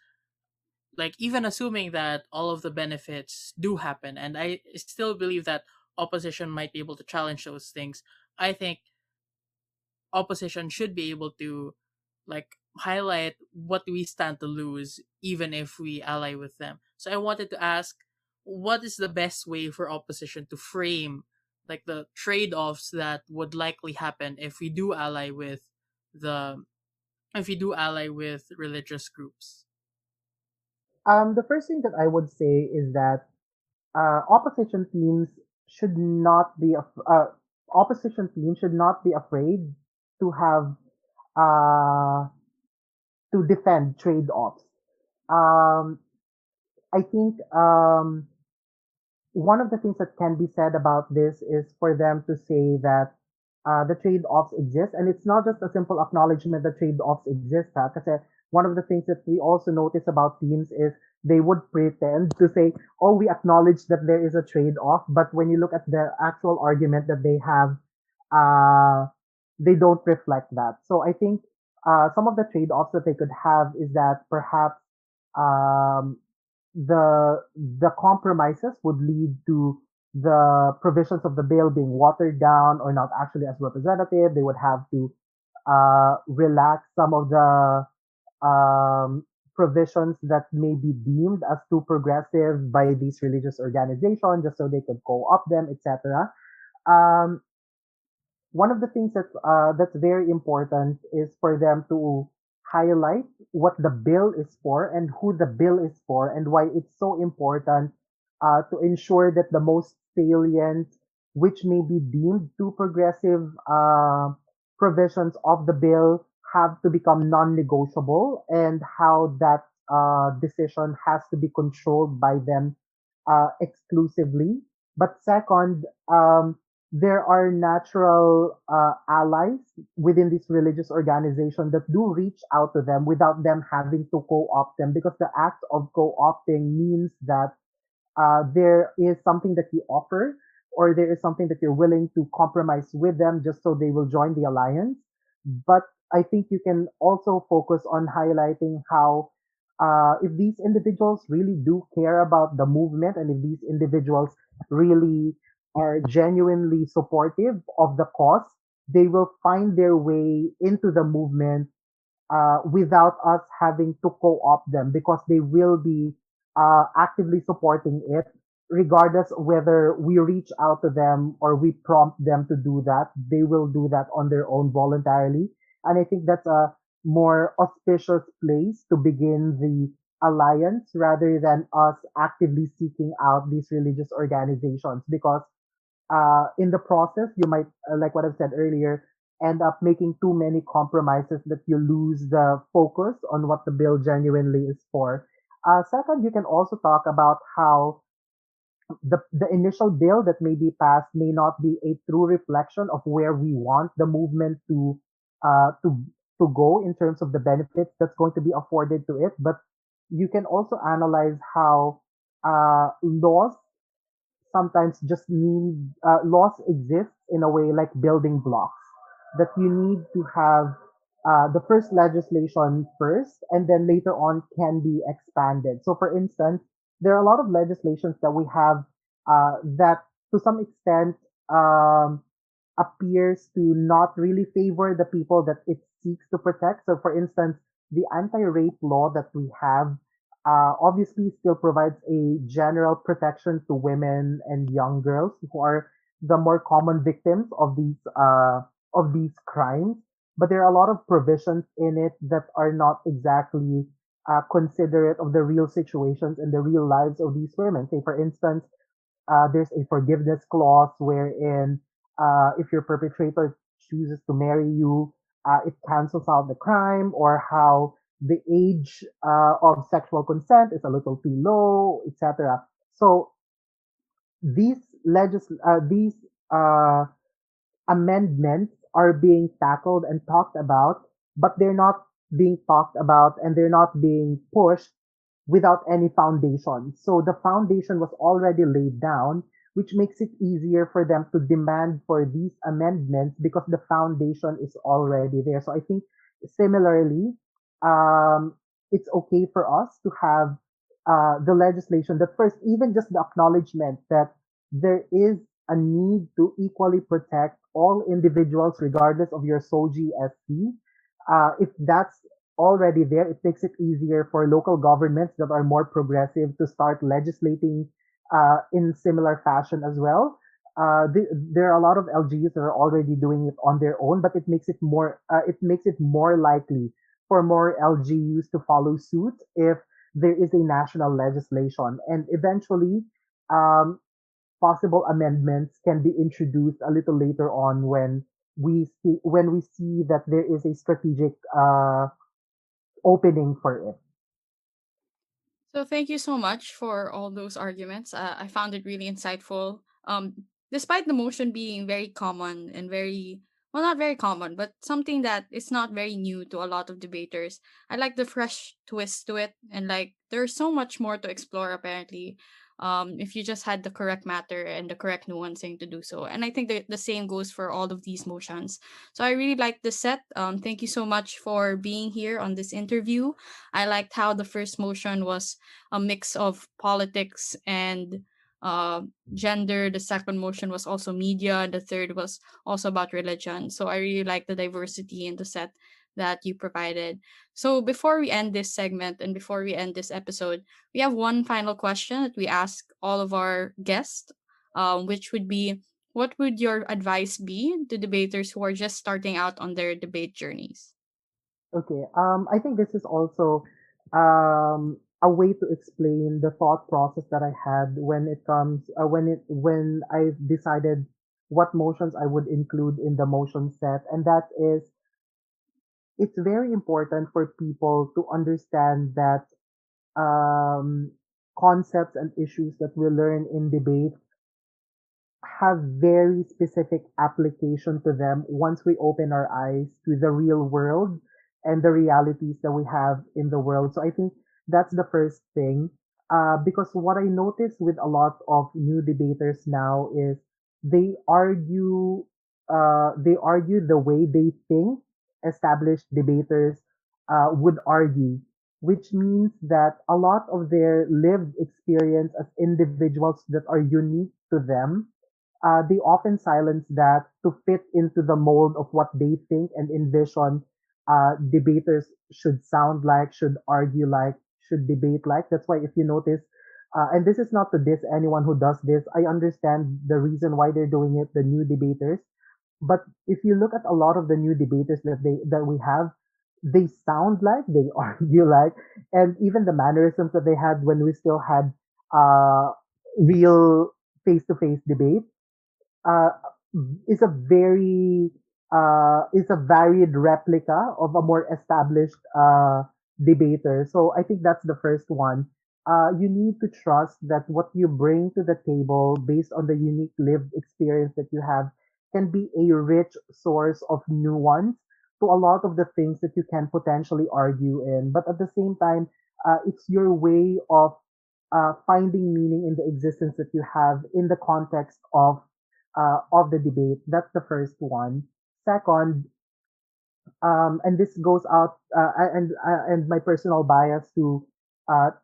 like even assuming that all of the benefits do happen, and I still believe that opposition might be able to challenge those things, I think opposition should be able to like highlight what we stand to lose even if we ally with them. So I wanted to ask, what is the best way for opposition to frame like the trade-offs that would likely happen the if we do ally with religious groups? The first thing that I would say is that opposition teams should not be opposition teams should not be afraid to have uh, to defend trade-offs. Um, I think one of the things that can be said about this is for them to say that the trade-offs exist, and it's not just a simple acknowledgement that trade-offs exist. Ha? Kasi one of the things that we also notice about teams is they would pretend to say, "Oh, we acknowledge that there is a trade-off," but when you look at the actual argument that they have, uh, they don't reflect that. So I think some of the trade-offs that they could have is that perhaps um, the compromises would lead to the provisions of the bill being watered down or not actually as representative. They would have to relax some of the provisions that may be deemed as too progressive by these religious organizations just so they could co-opt them, etc. Um, One of the things that's very important is for them to highlight what the bill is for and who the bill is for and why it's so important to ensure that the most salient, which may be deemed too progressive provisions of the bill have to become non-negotiable and how that decision has to be controlled by them exclusively. But second, there are natural allies within this religious organization that do reach out to them without them having to co-opt them because the act of co-opting means that there is something that you offer or there is something that you're willing to compromise with them just so they will join the alliance. But I think you can also focus on highlighting how if these individuals really do care about the movement and if these individuals really are genuinely supportive of the cause, they will find their way into the movement without us having to co-opt them because they will be actively supporting it regardless whether we reach out to them or we prompt them to do that. They will do that on their own voluntarily. And I think that's a more auspicious place to begin the alliance rather than us actively seeking out these religious organizations because in the process, you might, like what I've said earlier, end up making too many compromises that you lose the focus on what the bill genuinely is for. Second, you can also talk about how the initial bill that may be passed may not be a true reflection of where we want the movement uh, to to go in terms of the benefits that's going to be afforded to it. But you can also analyze how laws sometimes just need laws exist in a way like building blocks that you need to have the first legislation first and then later on can be expanded. So for instance, there are a lot of legislations that we have that to some extent um, appears to not really favor the people that it seeks to protect. So, for instance, the anti-rape law that we have obviously still provides a general protection to women and young girls who are the more common victims of these crimes. But there are a lot of provisions in it that are not exactly considerate of the real situations and the real lives of these women. Say, for instance, there's a forgiveness clause wherein if your perpetrator chooses to marry you, it cancels out the crime, or how the age of sexual consent is a little too low, etc. So these these uh, amendments are being tackled and talked about, but they're not being talked about and they're not being pushed without any foundation. So the foundation was already laid down, which makes it easier for them to demand for these amendments because the foundation is already there. So I think similarly, it's okay for us to have the legislation that first, even just the acknowledgement that there is a need to equally protect all individuals regardless of your SOGI SC. If that's already there, it makes it easier for local governments that are more progressive to start legislating in similar fashion as well. There are a lot of LGUs that are already doing it on their own, but it makes it more likely for more LGUs to follow suit if there is a national legislation, and eventually um, possible amendments can be introduced a little later on when we see that there is a strategic opening for it. So thank you so much for all those arguments. I found it really insightful. Despite the motion being very common and very well, not very common, but something that is not very new to a lot of debaters. I like the fresh twist to it, and like there's so much more to explore apparently. If you just had the correct matter and the correct nuancing to do so. And I think the same goes for all of these motions. So I really like the set. Thank you so much for being here on this interview. I liked how the first motion was a mix of politics and uh, gender. The second motion was also media. And the third was also about religion. So I really like the diversity in the set that you provided. So before we end this segment and before we end this episode, we have one final question that we ask all of our guests, which would be, what would your advice be to debaters who are just starting out on their debate journeys? Okay. I think this is also a way to explain the thought process that I had when it comes when I decided what motions I would include in the motion set, and that is it's very important for people to understand that um, concepts and issues that we learn in debate have very specific application to them once we open our eyes to the real world and the realities that we have in the world. So I think that's the first thing. Because what I notice with a lot of new debaters now is they argue, they argue the way they think established debaters would argue, which means that a lot of their lived experience as individuals that are unique to them they often silence that to fit into the mold of what they think and envision debaters should sound like, should argue like, should debate like. That's why if you notice, and this is not to diss anyone who does this, I understand the reason why they're doing it, the new debaters. But if you look at a lot of the new debaters that we have, they sound like, they argue like, and even the mannerisms that they had when we still had real face-to-face debate uh, is a very is a varied replica of a more established debater. So I think that's the first one. You need to trust that what you bring to the table, based on the unique lived experience that you have, can be a rich source of nuance to a lot of the things that you can potentially argue in. But at the same time, it's your way of finding meaning in the existence that you have in the context of the debate. That's the first one. Second, and this goes out and my personal bias to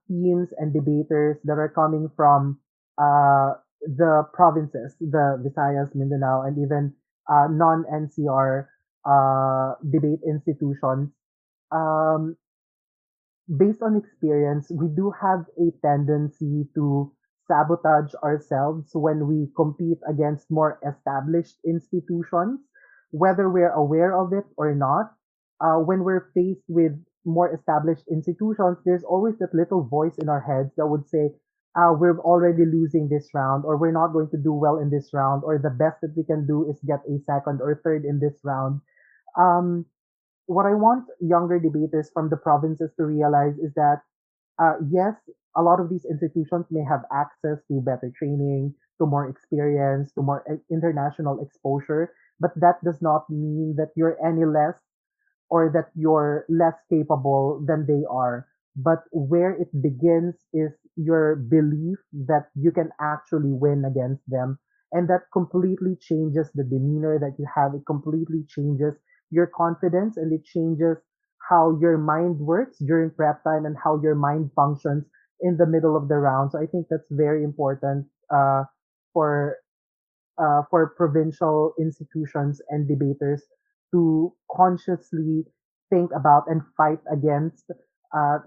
teams and debaters that are coming from the provinces, the Visayas, Mindanao, and even non-NCR debate institutions. Um, Based on experience, we do have a tendency to sabotage ourselves when we compete against more established institutions, whether we're aware of it or not. When we're faced with more established institutions, there's always that little voice in our heads that would say, we're already losing this round, or we're not going to do well in this round, or the best that we can do is get a second or third in this round. Um, what I want younger debaters from the provinces to realize is that, yes, a lot of these institutions may have access to better training, to more experience, to more international exposure, but that does not mean that you're any less or that you're less capable than they are. But where it begins is your belief that you can actually win against them. And that completely changes the demeanor that you have. It completely changes your confidence and it changes how your mind works during prep time and how your mind functions in the middle of the round. So I think that's very important for for provincial institutions and debaters to consciously think about and fight against,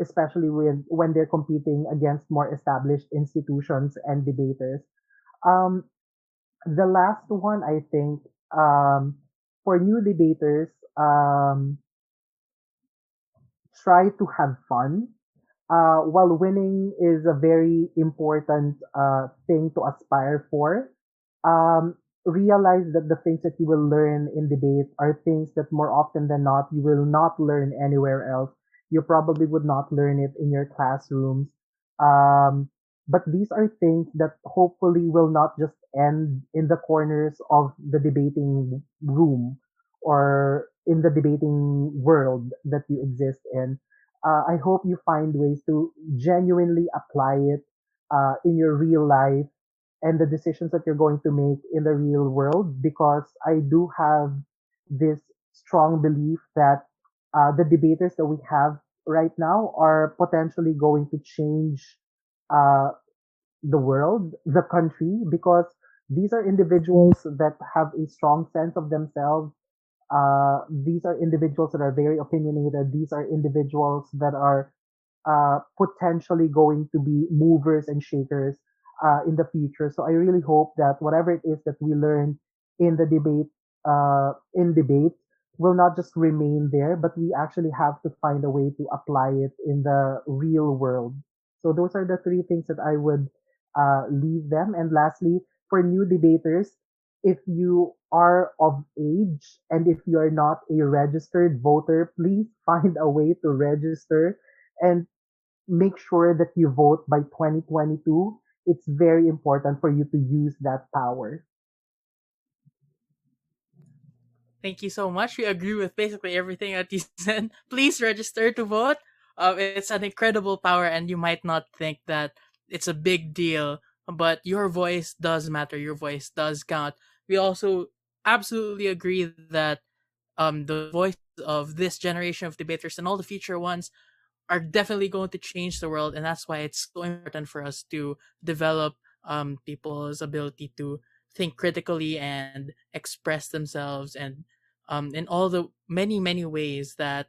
especially when they're competing against more established institutions and debaters. Um, the last one, I think, for new debaters, try to have fun. While winning is a very important thing to aspire for, realize that the things that you will learn in debate are things that more often than not you will not learn anywhere else. You probably would not learn it in your classrooms. Um, but these are things that hopefully will not just end in the corners of the debating room or in the debating world that you exist in. I hope you find ways to genuinely apply it in your real life and the decisions that you're going to make in the real world, because I do have this strong belief that the debaters that we have right now are potentially going to change uh, the world, the country, because these are individuals that have a strong sense of themselves. These are individuals that are very opinionated. These are individuals that are potentially going to be movers and shakers in the future. So I really hope that whatever it is that we learn in the debate will not just remain there, but we actually have to find a way to apply it in the real world. So those are the three things that I would leave them. And lastly, for new debaters, if you are of age and if you are not a registered voter, please find a way to register and make sure that you vote by 2022. It's very important for you to use that power. Thank you so much. We agree with basically everything that you said. Please register to vote. It's an incredible power, and you might not think that it's a big deal, but your voice does matter. Your voice does count. We also absolutely agree that the voices of this generation of debaters and all the future ones are definitely going to change the world, and that's why it's so important for us to develop people's ability to think critically and express themselves, and in all the many ways that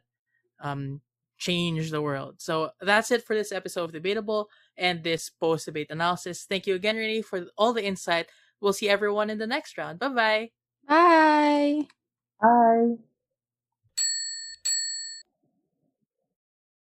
um, change the world. So that's it for this episode of Debatable and this post debate analysis. Thank you again, Renee, for all the insight. We'll see everyone in the next round. Bye bye. Bye. Bye.